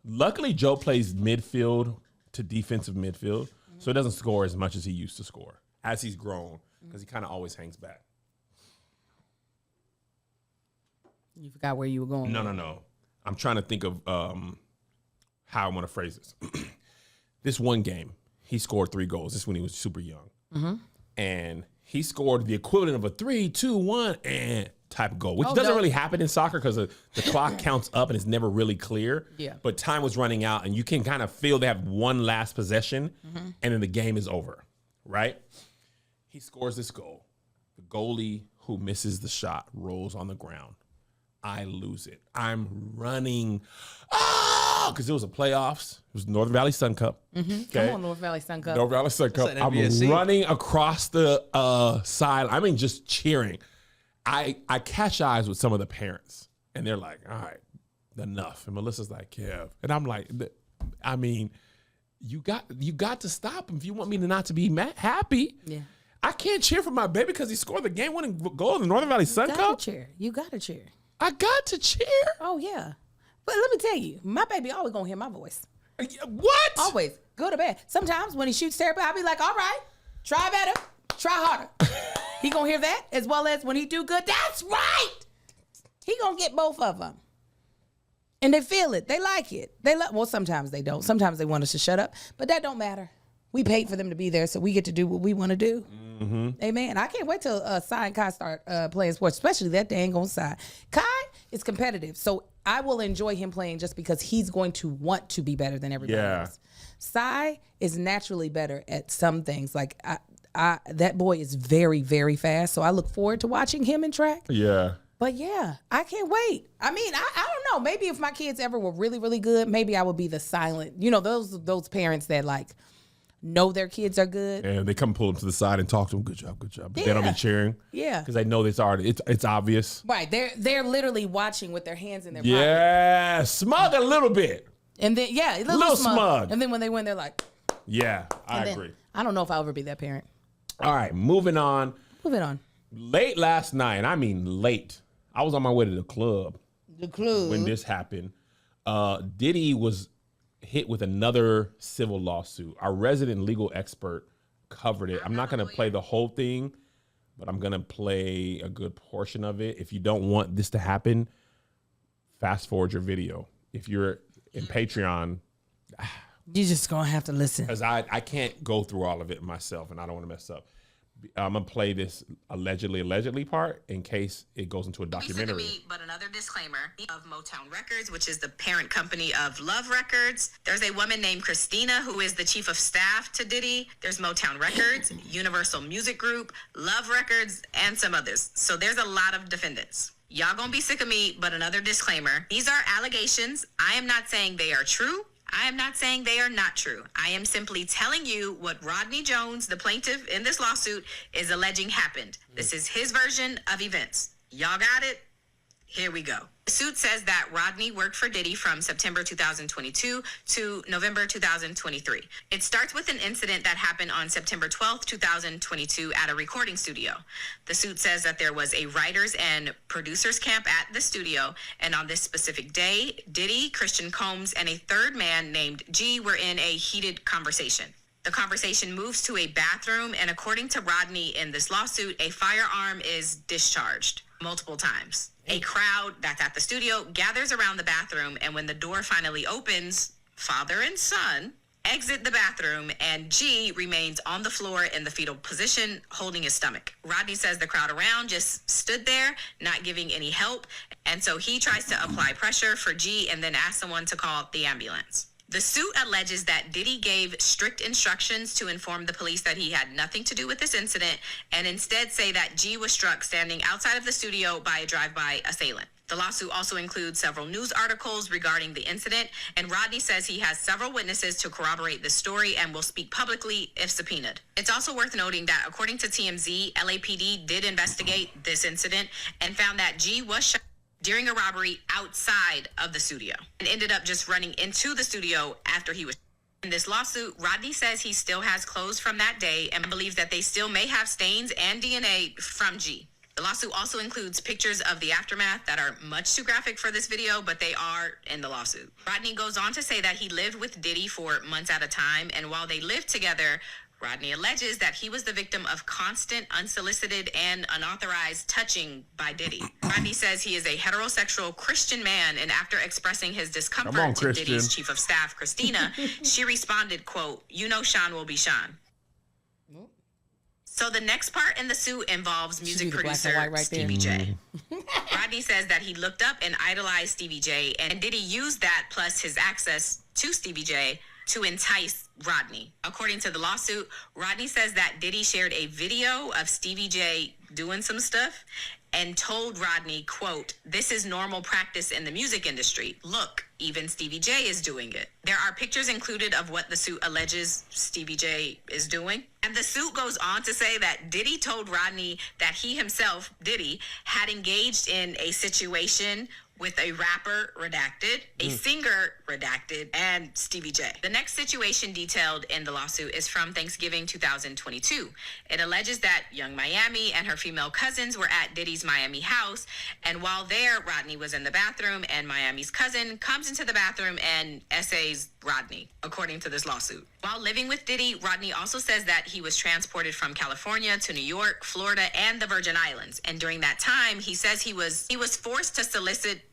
luckily Joe plays midfield to defensive midfield, so he doesn't score as much as he used to score as he's grown because he kind of always hangs back. You forgot where you were going. No. I'm trying to think of how I want to phrase this. This one game, he scored 3 goals. This is when he was super young. And he scored the equivalent of a 3, 2, 1, and type of goal, which doesn't really happen in soccer because the clock counts up and it's never really clear. Yeah. But time was running out and you can kind of feel they have one last possession and then the game is over, right? He scores this goal. The goalie who misses the shot rolls on the ground. I lose it. I'm running. Because it was a playoffs. It was Northern Valley Sun Cup. Okay? Come on, North Valley Sun Cup. North Valley Sun Cup. an I'm NBSC. running across the side. I mean, just cheering. I catch eyes with some of the parents, and they're like, all right, enough. And Melissa's like, Kev. And I'm like, I mean, you got to stop him if you want me to not to be happy. Yeah. I can't cheer for my baby because he scored the game-winning goal in the Northern Valley Sun Cup. You got to cheer. I got to cheer. Oh, yeah. But let me tell you, my baby always going to hear my voice. What? Always. Good or bad. Sometimes when he shoots terrible, I'll be like, all right, try better, try harder. He going to hear that as well as when he do good. That's right. He going to get both of them. And they feel it. They like it. Well, sometimes they don't. Sometimes they want us to shut up. But that don't matter. We paid for them to be there, so we get to do what we want to do. Amen. I can't wait till Sai and Kai start playing sports, especially that dang on Sai. Kai is competitive, so I will enjoy him playing just because he's going to want to be better than everybody else. Sai is naturally better at some things. Like that boy is very, very fast, so I look forward to watching him in track. Yeah. But yeah, I can't wait. I mean, I don't know. Maybe if my kids ever were really, really good, maybe I would be the silent. You know, those parents that like know their kids are good. And they come pull them to the side and talk to them. Good job. But they don't be cheering. Yeah. Because they know it's obvious. Right. They're literally watching with their hands in their pocket. Yeah. Smug a little bit. And then a little smug. And then when they win, they're like, yeah, I agree. I don't know if I'll ever be that parent. All right, moving on. Late last night, and I mean late, I was on my way to the club. When this happened. Diddy was hit with another civil lawsuit. Our resident legal expert covered it. I'm not going to play the whole thing, but I'm going to play a good portion of it. If you don't want this to happen, fast forward your video. If you're in Patreon, you're just going to have to listen. Because I can't go through all of it myself, and I don't want to mess up. I'm going to play this allegedly part in case it goes into a documentary. But another disclaimer of Motown Records, which is the parent company of Love Records. There's a woman named Christina who is the chief of staff to Diddy. There's Motown Records, Universal Music Group, Love Records, and some others. So there's a lot of defendants. Y'all gonna be sick of me, but another disclaimer. These are allegations. I am not saying they are true. I am not saying they are not true. I am simply telling you what Rodney Jones, the plaintiff in this lawsuit, is alleging happened. This is his version of events. Y'all got it? Here we go. The suit says that Rodney worked for Diddy from September 2022 to November 2023. It starts with an incident that happened on September 12th, 2022 at a recording studio. The suit says that there was a writers and producers camp at the studio, and on this specific day, Diddy, Christian Combs, and a third man named G were in a heated conversation. The conversation moves to a bathroom, and according to Rodney in this lawsuit, a firearm is discharged multiple times. A crowd that's at the studio gathers around the bathroom, and when the door finally opens, father and son exit the bathroom, and G remains on the floor in the fetal position, holding his stomach. Rodney says the crowd around just stood there, not giving any help, and so he tries to apply pressure for G and then asks someone to call the ambulance. The suit alleges that Diddy gave strict instructions to inform the police that he had nothing to do with this incident, and instead say that G was struck standing outside of the studio by a drive-by assailant. The lawsuit also includes several news articles regarding the incident, and Rodney says he has several witnesses to corroborate this story and will speak publicly if subpoenaed. It's also worth noting that according to TMZ, LAPD did investigate this incident and found that G was shot during a robbery outside of the studio and ended up just running into the studio after he was. In this lawsuit, Rodney says he still has clothes from that day and believes that they still may have stains and DNA from G. The lawsuit also includes pictures of the aftermath that are much too graphic for this video, but they are in the lawsuit. Rodney goes on to say that he lived with Diddy for months at a time, and while they lived together, Rodney alleges that he was the victim of constant, unsolicited, and unauthorized touching by Diddy. Rodney says he is a heterosexual Christian man, and after expressing his discomfort to Diddy's chief of staff, Christina, she responded, quote, "You know Sean will be Sean." So the next part in the suit involves music producer Stevie J. Rodney says that he looked up and idolized Stevie J, and Diddy used that plus his access to Stevie J to entice Rodney. According to the lawsuit, Rodney says that Diddy shared a video of Stevie J doing some stuff and told Rodney, quote, "This is normal practice in the music industry. Look, even Stevie J is doing it." There are pictures included of what the suit alleges Stevie J is doing. And the suit goes on to say that Diddy told Rodney that he himself, Diddy, had engaged in a situation with a rapper, redacted, a singer, redacted, and Stevie J. The next situation detailed in the lawsuit is from Thanksgiving 2022. It alleges that Young Miami and her female cousins were at Diddy's Miami house, and while there, Rodney was in the bathroom, and Miami's cousin comes into the bathroom and essays Rodney, according to this lawsuit. While living with Diddy, Rodney also says that he was transported from California to New York, Florida, and the Virgin Islands, and during that time, he says he was forced to solicit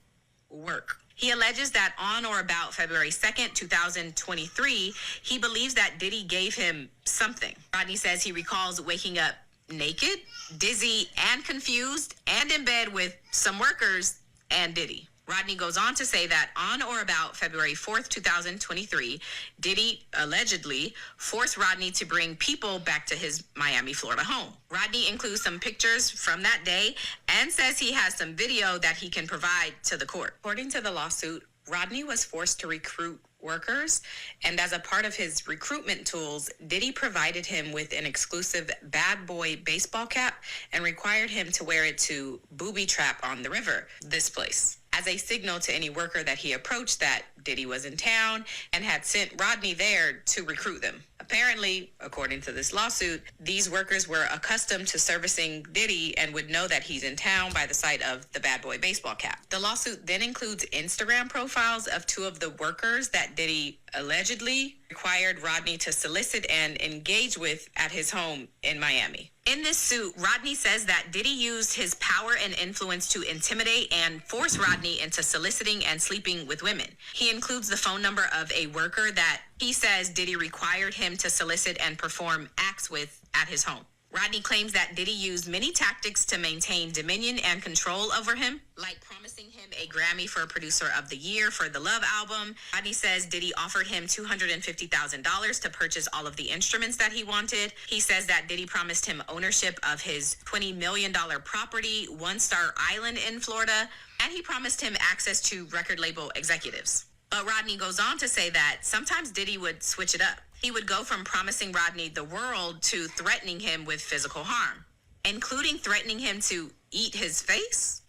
work. He alleges that on or about February 2nd, 2023, he believes that Diddy gave him something. Rodney says he recalls waking up naked, dizzy, and confused, and in bed with some workers and Diddy. Rodney goes on to say that on or about February 4th, 2023, Diddy allegedly forced Rodney to bring people back to his Miami, Florida home. Rodney includes some pictures from that day and says he has some video that he can provide to the court. According to the lawsuit, Rodney was forced to recruit workers, and as a part of his recruitment tools, Diddy provided him with an exclusive bad boy baseball cap and required him to wear it to booby trap on the river, this place, as a signal to any worker that he approached that Diddy was in town and had sent Rodney there to recruit them. Apparently, according to this lawsuit, these workers were accustomed to servicing Diddy and would know that he's in town by the sight of the bad boy baseball cap. The lawsuit then includes Instagram profiles of two of the workers that Diddy allegedly required Rodney to solicit and engage with at his home in Miami. In this suit, Rodney says that Diddy used his power and influence to intimidate and force Rodney into soliciting and sleeping with women. He includes the phone number of a worker that he says Diddy required him to solicit and perform acts with at his home. Rodney claims that Diddy used many tactics to maintain dominion and control over him, like promising him a Grammy for Producer of the Year for the Love album. Rodney says Diddy offered him $250,000 to purchase all of the instruments that he wanted. He says that Diddy promised him ownership of his $20 million property, One Star Island in Florida, and he promised him access to record label executives. But Rodney goes on to say that sometimes Diddy would switch it up. He would go from promising Rodney the world to threatening him with physical harm, including threatening him to eat his face,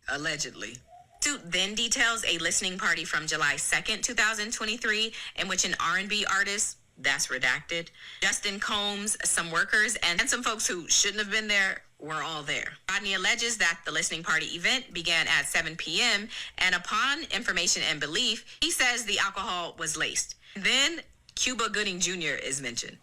allegedly. Suit then details a listening party from July 2nd, 2023, in which an R&B artist, that's redacted, Justin Combs, some workers, and some folks who shouldn't have been there were all there. Rodney alleges that the listening party event began at 7 p.m., and upon information and belief, he says the alcohol was laced. Then Cuba Gooding Jr. is mentioned.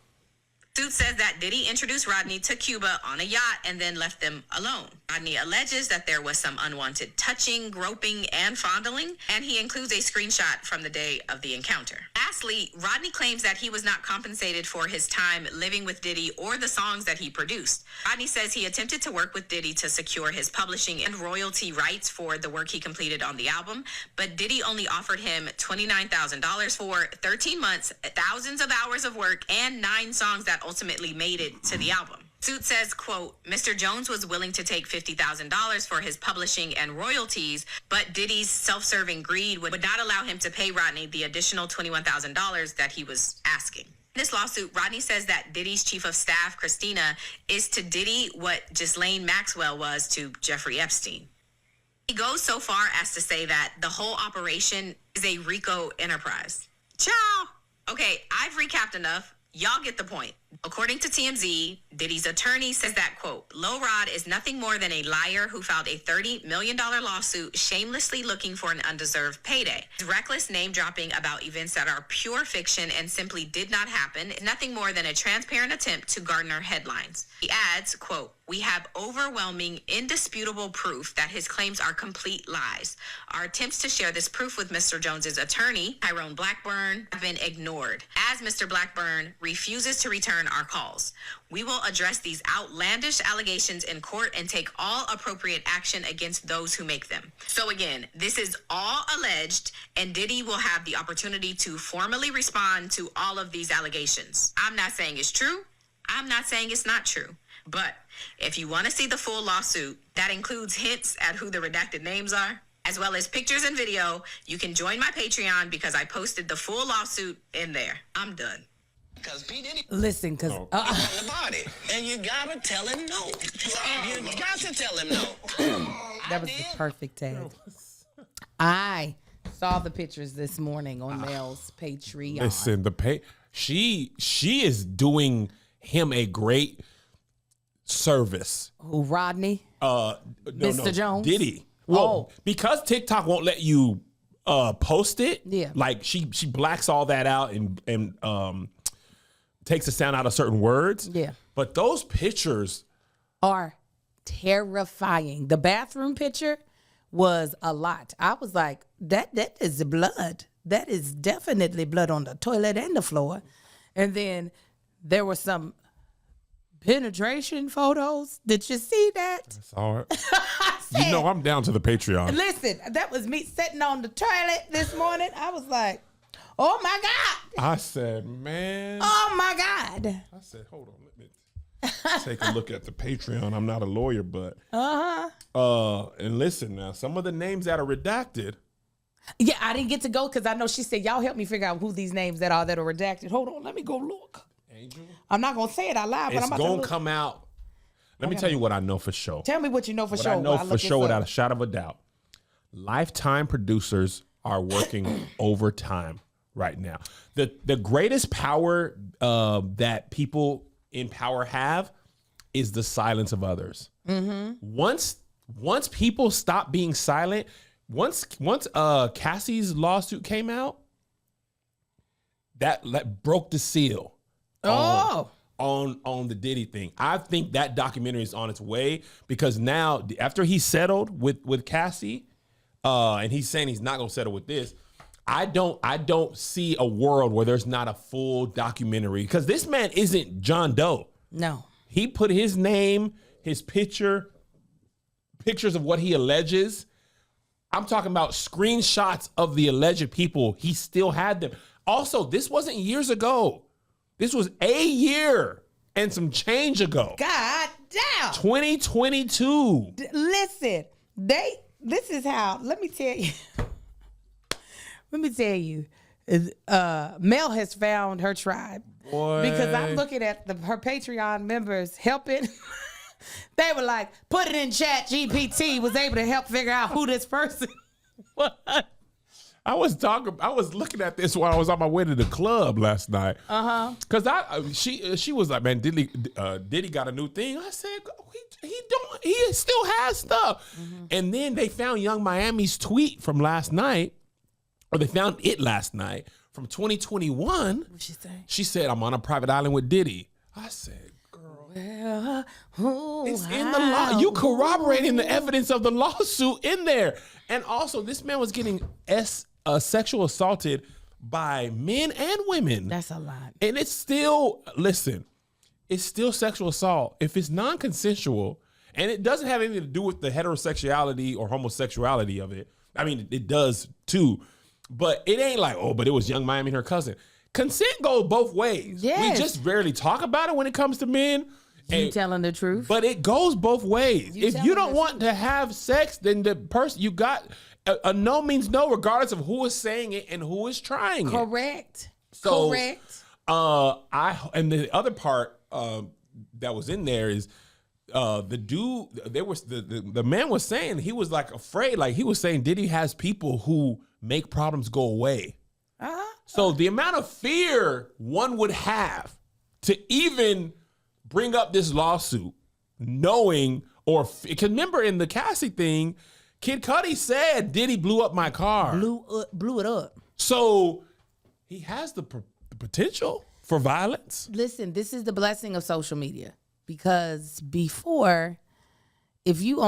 Suit says that Diddy introduced Rodney to Cuba on a yacht and then left them alone. Rodney alleges that there was some unwanted touching, groping, and fondling, and he includes a screenshot from the day of the encounter. Lastly, Rodney claims that he was not compensated for his time living with Diddy or the songs that he produced. Rodney says he attempted to work with Diddy to secure his publishing and royalty rights for the work he completed on the album, but Diddy only offered him $29,000 for 13 months, thousands of hours of work, and 9 songs that ultimately made it to the album. Suit says, quote, Mr. Jones was willing to take $50,000 for his publishing and royalties, but Diddy's self-serving greed would not allow him to pay Rodney the additional $21,000 that he was asking. In this lawsuit, Rodney says that Diddy's chief of staff, Christina, is to Diddy what Ghislaine Maxwell was to Jeffrey Epstein. He goes so far as to say that the whole operation is a RICO enterprise. Ciao! Okay, I've recapped enough. Y'all get the point. According to TMZ, Diddy's attorney says that, quote, Lil Rod is nothing more than a liar who filed a $30 million lawsuit shamelessly looking for an undeserved payday. His reckless name-dropping about events that are pure fiction and simply did not happen is nothing more than a transparent attempt to garner headlines. He adds, quote, we have overwhelming, indisputable proof that his claims are complete lies. Our attempts to share this proof with Mr. Jones's attorney, Tyrone Blackburn, have been ignored, as Mr. Blackburn refuses to return our calls. We will address these outlandish allegations in court and take all appropriate action against those who make them. So again, this is all alleged, and Diddy will have the opportunity to formally respond to all of these allegations. I'm not saying it's true. I'm not saying it's not true. But if you want to see the full lawsuit, that includes hints at who the redacted names are, as well as pictures and video, you can join my Patreon because I posted the full lawsuit in there. I'm done. Because P. Diddy Listen, because on the body, and you gotta tell him no. You got to tell him no. that was the perfect tag. I saw the pictures this morning on Mel's Patreon. Listen, she is doing him a great service. Who, Rodney? Mr. Jones? Diddy. Well, because TikTok won't let you post it. Yeah. Like she blacks all that out and takes the sound out of certain words. Yeah. But those pictures are terrifying. The bathroom picture was a lot. I was like, that is blood. That is definitely blood on the toilet and the floor. And then there were some penetration photos. Did you see that? I saw it. You know I'm down to the Patreon. Listen, that was me sitting on the toilet this morning. I was like, oh my God. I said, man. Oh my God. I said, hold on, let me take a look at the Patreon. I'm not a lawyer, but and listen now, some of the names that are redacted. Yeah, I didn't get to go because I know she said, y'all help me figure out who these names that are redacted. Hold on, let me go look. Angel? I'm not gonna say it out loud, but I'm about gonna to come out. Let me tell you what I know for sure. Tell me what you know for sure. I know for sure without a shadow of a doubt. Lifetime producers are working overtime right now. The greatest power that people in power have is the silence of others. Mm-hmm. Once people stop being silent, once Cassie's lawsuit came out, that broke the seal. On the Diddy thing. I think that documentary is on its way because now after he settled with Cassie, and he's saying he's not gonna settle with this, I don't see a world where there's not a full documentary because this man isn't John Doe. No. He put his name, his pictures of what he alleges. I'm talking about screenshots of the alleged people. He still had them. Also, this wasn't years ago. This was a year and some change ago. God damn. 2022. Listen, this is how, let me tell you, Mel has found her tribe. Boy. Because I'm looking at her Patreon members helping. They were like, put it in chat. GPT was able to help figure out who this person was. I was looking at this while I was on my way to the club last night. Cause she was like, man, Diddy got a new thing. I said, he still has stuff. Mm-hmm. And then they found Young Miami's tweet from last night, or they found it last night from 2021. What she say? She said, I'm on a private island with Diddy. I said, it's in the law. You corroborating the evidence of the lawsuit in there. And also, this man was getting sexual assaulted by men and women. That's a lot. And it's still, listen, it's still sexual assault. If it's non-consensual, and it doesn't have anything to do with the heterosexuality or homosexuality of it. I mean, it does too. But it ain't like, oh, but it was Young Miami and her cousin. Consent goes both ways. Yes. We just rarely talk about it when it comes to men. You telling the truth? But it goes both ways. If you don't want to have sex, then the person you got a no means no, regardless of who is saying it and who is trying it. Correct. So, Correct. And the other part that was in there is the dude. The man was saying he was like afraid. Like he was saying, Diddy has people who make problems go away. So the amount of fear one would have to even bring up this lawsuit, knowing because remember in the Cassie thing, Kid Cudi said Diddy blew up my car, Blew it up. so he has the potential for violence. Listen, this is the blessing of social media, because before, if you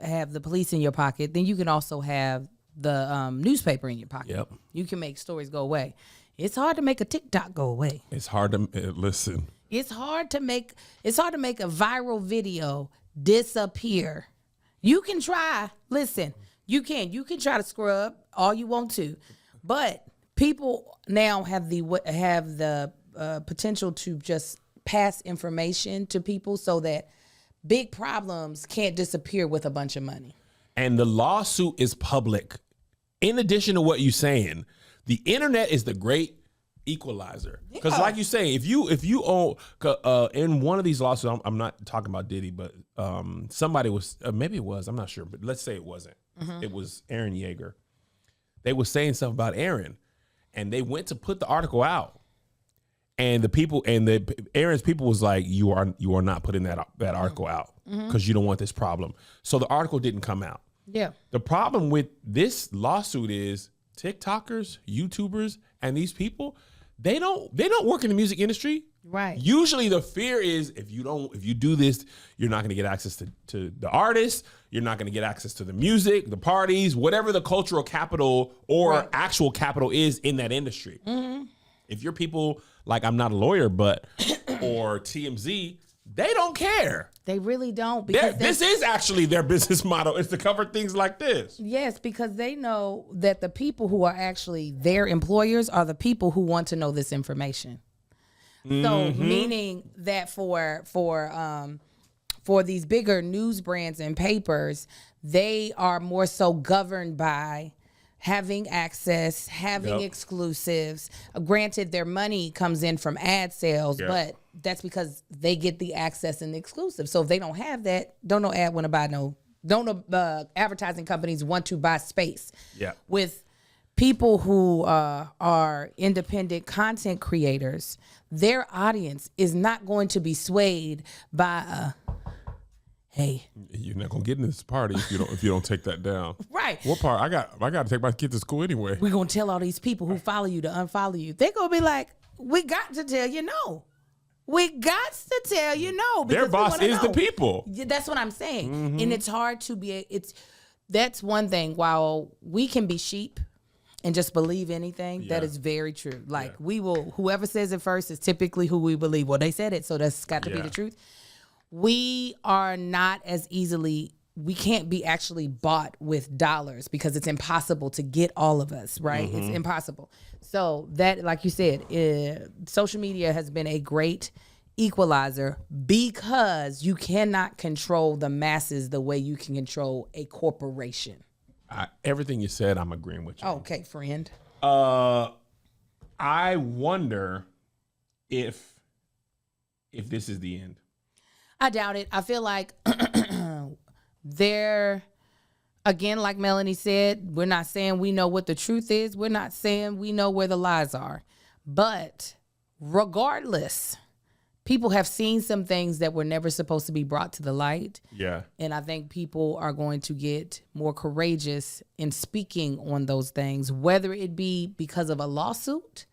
have the police in your pocket, then you can also have the newspaper in your pocket. Yep. You can make stories go away. It's hard to make a TikTok go away. It's hard to listen. It's hard to make a viral video disappear. You can try. Listen, you can try to scrub all you want to, but people now have the potential to just pass information to people so that big problems can't disappear with a bunch of money. And the lawsuit is public. In addition to what you're saying, the internet is the great equalizer. Because like you say, if you own in one of these lawsuits, I'm not talking about Diddy, but somebody was, maybe it was, I'm not sure, but let's say it wasn't. It was Aaron Yeager. They were saying stuff about Aaron, and they went to put the article out, and Aaron's people was like, you are not putting that article out because you don't want this problem. So the article didn't come out. Yeah. The problem with this lawsuit is TikTokers, YouTubers, and these people, they don't work in the music industry. Right. Usually the fear is if you do this, you're not going to get access to the artists, you're not going to get access to the music, the parties, whatever the cultural capital or actual capital is in that industry. If you're people like I'm Not a Lawyer, but or TMZ, they don't care. They really don't, because this is actually their business model, is to cover things like this. Yes, because they know that the people who are actually their employers are the people who want to know this information. So meaning that for these bigger news brands and papers, they are more so governed by having access, having exclusives. Granted, their money comes in from ad sales, but that's because they get the access and the exclusive. So if they don't have that, don't know advertising companies want to buy space. Yeah. With people who are independent content creators, their audience is not going to be swayed by hey, you're not gonna get in this party if you don't take that down. Right. What part? I got to take my kid to school anyway. We're gonna tell all these people who follow you to unfollow you. They're gonna be like, we got to tell you no. We got to tell you no. Their boss is the people. That's what I'm saying. And it's hard to be. That's one thing. While we can be sheep and just believe anything, that is very true. Like whoever says it first is typically who we believe. Well, they said it, so that's got to be the truth. We are not as easily, we can't be actually bought with dollars because it's impossible to get all of us, right? It's impossible. So that, like you said, social media has been a great equalizer because you cannot control the masses the way you can control a corporation. Everything you said, I'm agreeing with you. Okay, friend. I wonder if this is the end. I doubt it. I feel like again, like Melanie said, we're not saying we know what the truth is. We're not saying we know where the lies are. But regardless, people have seen some things that were never supposed to be brought to the light. Yeah. And I think people are going to get more courageous in speaking on those things, whether it be because of a lawsuit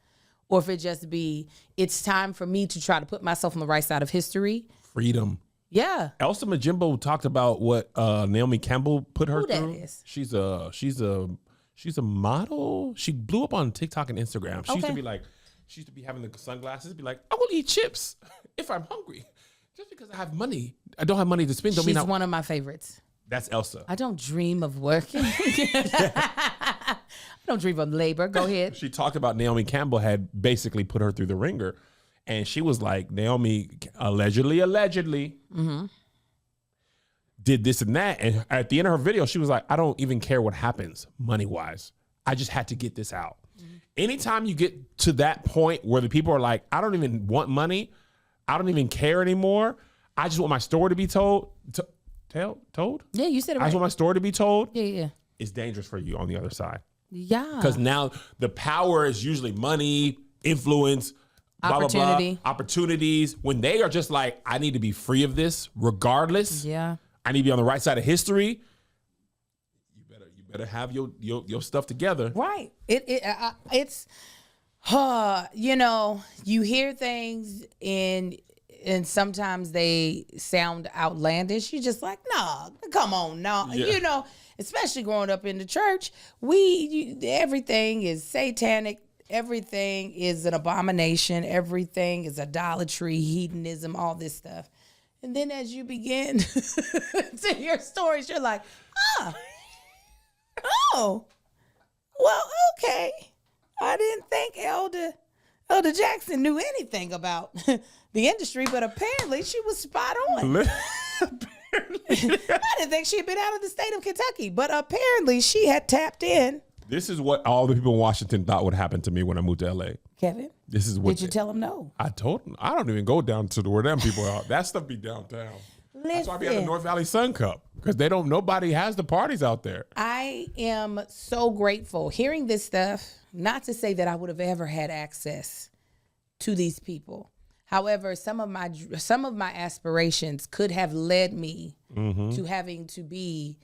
or if it just be, it's time for me to try to put myself on the right side of history. Freedom. Yeah. Elsa Majimbo talked about what Naomi Campbell put her Who through. that is? She's a model. She blew up on TikTok and Instagram. She used to be like, she used to be having the sunglasses, be like, I will eat chips if I'm hungry. Just because I have money, I don't have money to spend. Don't She's mean one of my favorites. That's Elsa. I don't dream of working. I don't dream of labor. Go ahead. She talked about Naomi Campbell had basically put her through the ringer. And she was like, Naomi allegedly did this and that. And at the end of her video, she was like, I don't even care what happens money-wise. I just had to get this out. Anytime you get to that point where the people are like, I don't even want money. I don't even care anymore. I just want my story to be told. Told? Yeah, you said it I right. just want my story to be told. Yeah. It's dangerous for you on the other side. Yeah. Because now the power is usually money, influence, blah, blah, blah, opportunities. When they are just like, I need to be free of this regardless. Yeah. I need to be on the right side of history. You better have your stuff together. Right. It's you know, you hear things and sometimes they sound outlandish. You're just like, nah, come on, no. Yeah. You know, especially growing up in the church, everything is satanic. Everything is an abomination. Everything is idolatry, hedonism, all this stuff. And then as you begin to hear stories, you're like, oh, well, okay. I didn't think Elder Jackson knew anything about the industry, but apparently she was spot on. I didn't think she had been out of the state of Kentucky, but apparently she had tapped in. This is what all the people in Washington thought would happen to me when I moved to LA. Kevin, this is what did you tell them no? I told them. I don't even go down to where them people are. That stuff be downtown. That's why I be at the North Valley Sun Cup, because nobody has the parties out there. I am so grateful hearing this stuff. Not to say that I would have ever had access to these people. However, some of my aspirations could have led me to having to be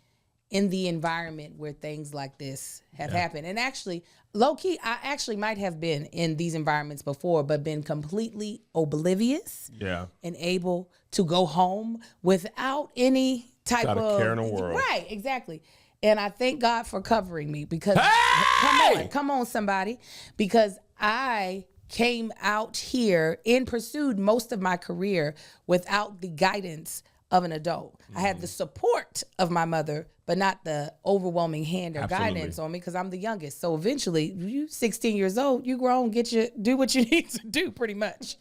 in the environment where things like this have happened. And actually, low key, I actually might have been in these environments before, but been completely oblivious and able to go home without any type of care in the world. Right, exactly. And I thank God for covering me because come on, somebody, because I came out here and pursued most of my career without the guidance of an adult. I had the support of my mother, but not the overwhelming hand or guidance on me because I'm the youngest. So eventually, you 16 years old, you grown, do what you need to do pretty much.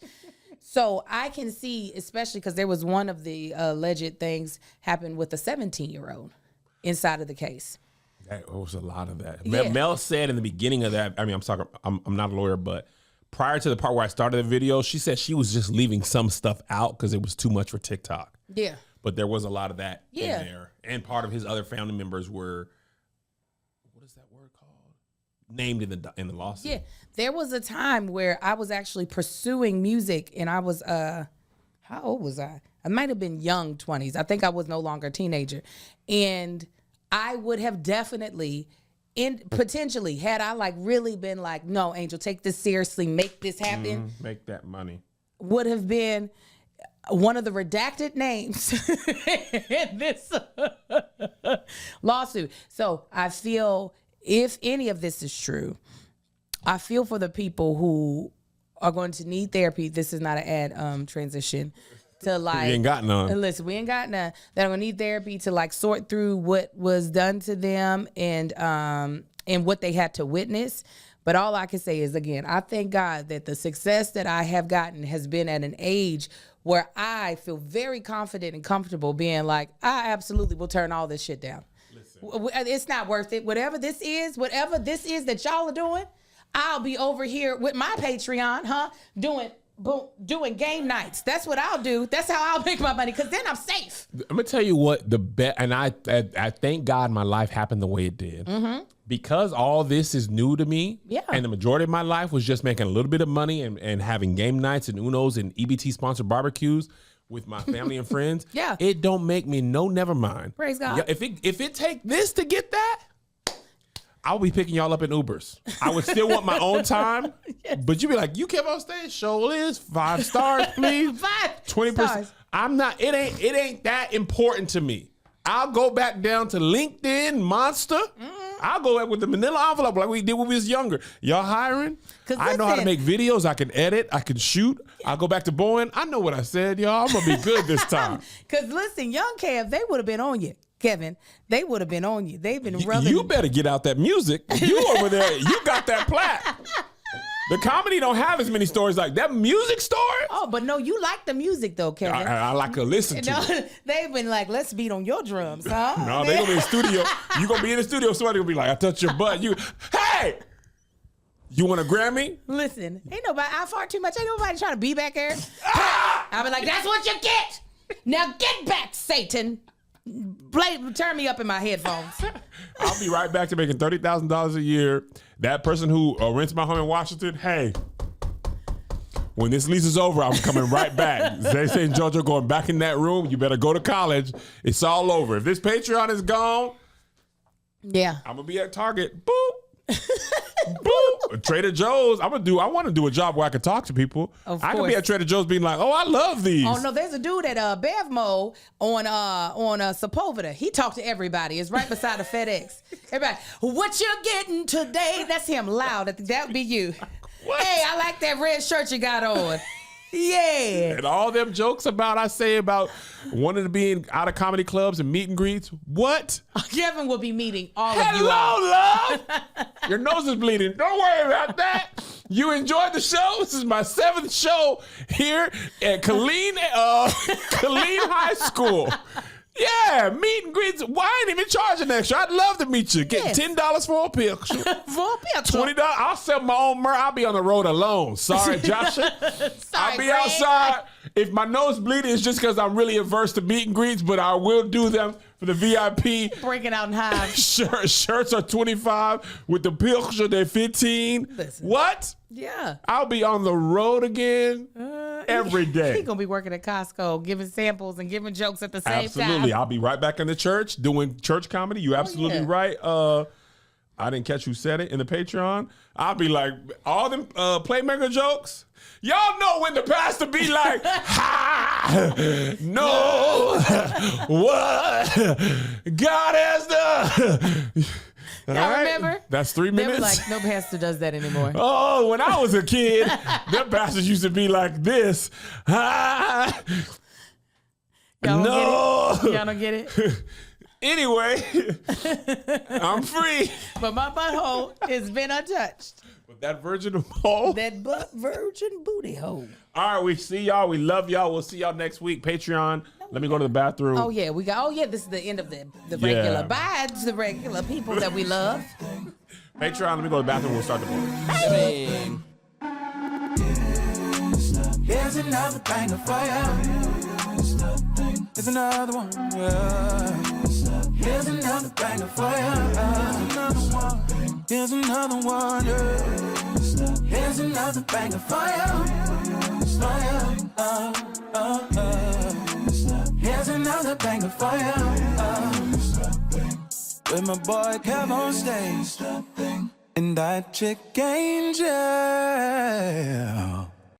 So I can see, especially because there was one of the alleged things happened with a 17-year-old inside of the case. There was a lot of that. Yeah. Mel said in the beginning of that, I mean, I'm not a lawyer, but prior to the part where I started the video, she said she was just leaving some stuff out because it was too much for TikTok. Yeah. But there was a lot of that in there. And part of his other family members were, what is that word called? Named in the lawsuit. Yeah. There was a time where I was actually pursuing music and I was, how old was I? I might have been young 20s. I think I was no longer a teenager. And I would have definitely, potentially, had I like really been like, no, Angel, take this seriously, make this happen. Make that money. Would have been one of the redacted names in this lawsuit. So I feel if any of this is true, I feel for the people who are going to need therapy. This is not an ad transition. To like, we ain't got none. Listen, we ain't got none. That are gonna need therapy to like sort through what was done to them and what they had to witness. But all I can say is, again, I thank God that the success that I have gotten has been at an age where I feel very confident and comfortable being like, I absolutely will turn all this shit down. Listen. It's not worth it. Whatever this is that y'all are doing, I'll be over here with my Patreon, doing game nights. That's what I'll do. That's how I'll make my money, because then I'm safe. I'm gonna tell you what and I thank God my life happened the way it did, because all this is new to me, Yeah. and the majority of my life was just making a little bit of money and having game nights and Unos and EBT sponsored barbecues with my family and friends. Yeah. It don't make me never mind. Praise God. Yeah, if it take this to get that, I'll be picking y'all up in Ubers. I would still want my own time, but you be like, you kept on stage. Show is 5 stars, please. 20%. stars. I'm not. It ain't that important to me. I'll go back down to LinkedIn Monster. I'll go back with the manila envelope like we did when we was younger. Y'all hiring? 'Cause I know how to listen- make videos. I can edit. I can shoot. I'll go back to Boeing. I know what I said, y'all. I'm gonna be good this time. Because listen, young Kev, they would have been on you, Kevin. They would have been on you. They've been rubbing. You better get out that music. You over there, you got that plat. The comedy don't have as many stories like that. Music story? Oh, but no, you like the music though, Kevin. I like to listen to No, it. they've been like, let's beat on your drums, huh? No, they gonna be in the studio. You gonna be in the studio. Somebody gonna be like, I touched your butt. Hey, you want a Grammy? Listen, ain't nobody. I fart too much. Ain't nobody trying to be back there. Ah! I'll be like, that's what you get. Now get back, Satan. Turn me up in my headphones. I'll be right back to making $30,000 a year. That person who rents my home in Washington, hey, when this lease is over, I'm coming right back. They say JoJo going back in that room. You better go to college. It's all over. If this Patreon is gone, Yeah. I'm gonna be at Target. Boop. Boop. Trader Joe's. I want to do a job where I can talk to people. Of I can be course. at Trader Joe's being like, oh, I love these. Oh no, there's a dude at Bevmo on Sepulveda. He talked to everybody. It's right beside the FedEx. Everybody, what you getting today? That's him loud. That would be you. What? Hey, I like that red shirt you got on. Yeah. And all them jokes I say about wanting to be out of comedy clubs and meet and greets. What? Kevin will be meeting all of you. Hello, love. Your nose is bleeding. Don't worry about that. You enjoyed the show. This is my 7th show here at Killeen High School. Yeah, meet and greets. Why I ain't even charging extra? I'd love to meet you. Get Yes. $10 for a picture. For a picture. $20. I'll sell my own merch. I'll be on the road alone. Sorry, Joshua. I'll be Greg. outside. If my nose bleeding, it's just because I'm really averse to meet and greets, but I will do them for the VIP. Breaking out in hives. Shirts are $25. With the picture, they're $15. Listen. What? Yeah. I'll be on the road again every day. He's going to be working at Costco, giving samples and giving jokes at the same Absolutely. time. I'll be right back in the church doing church comedy. You absolutely yeah. right. I didn't catch who said it in the Patreon. I'll be like, all them playmaker jokes. Y'all know when the pastor be like, ha, no, what God has done. All Y'all right. remember? That's 3 They minutes. were like, no pastor does that anymore. Oh, when I was a kid, them pastors used to be like this. Ah, Y'all don't no. get it? Y'all don't get it? Anyway, I'm free. But my butthole has been untouched. But that virgin hole. That virgin booty hole. All right, we see y'all. We love y'all. We'll see y'all next week. Patreon. Let me go to the bathroom. Oh yeah, this is the end of the regular. Bye to the regular people that we love. Patreon. Let me go to the bathroom. We'll start the party. Bang. Here's another banger for you. Here's another one. Here's another banger for you. Here's another one. Here's another banger for you. Here's another banger for you. With my boy Kev on stage. And that chick Angel.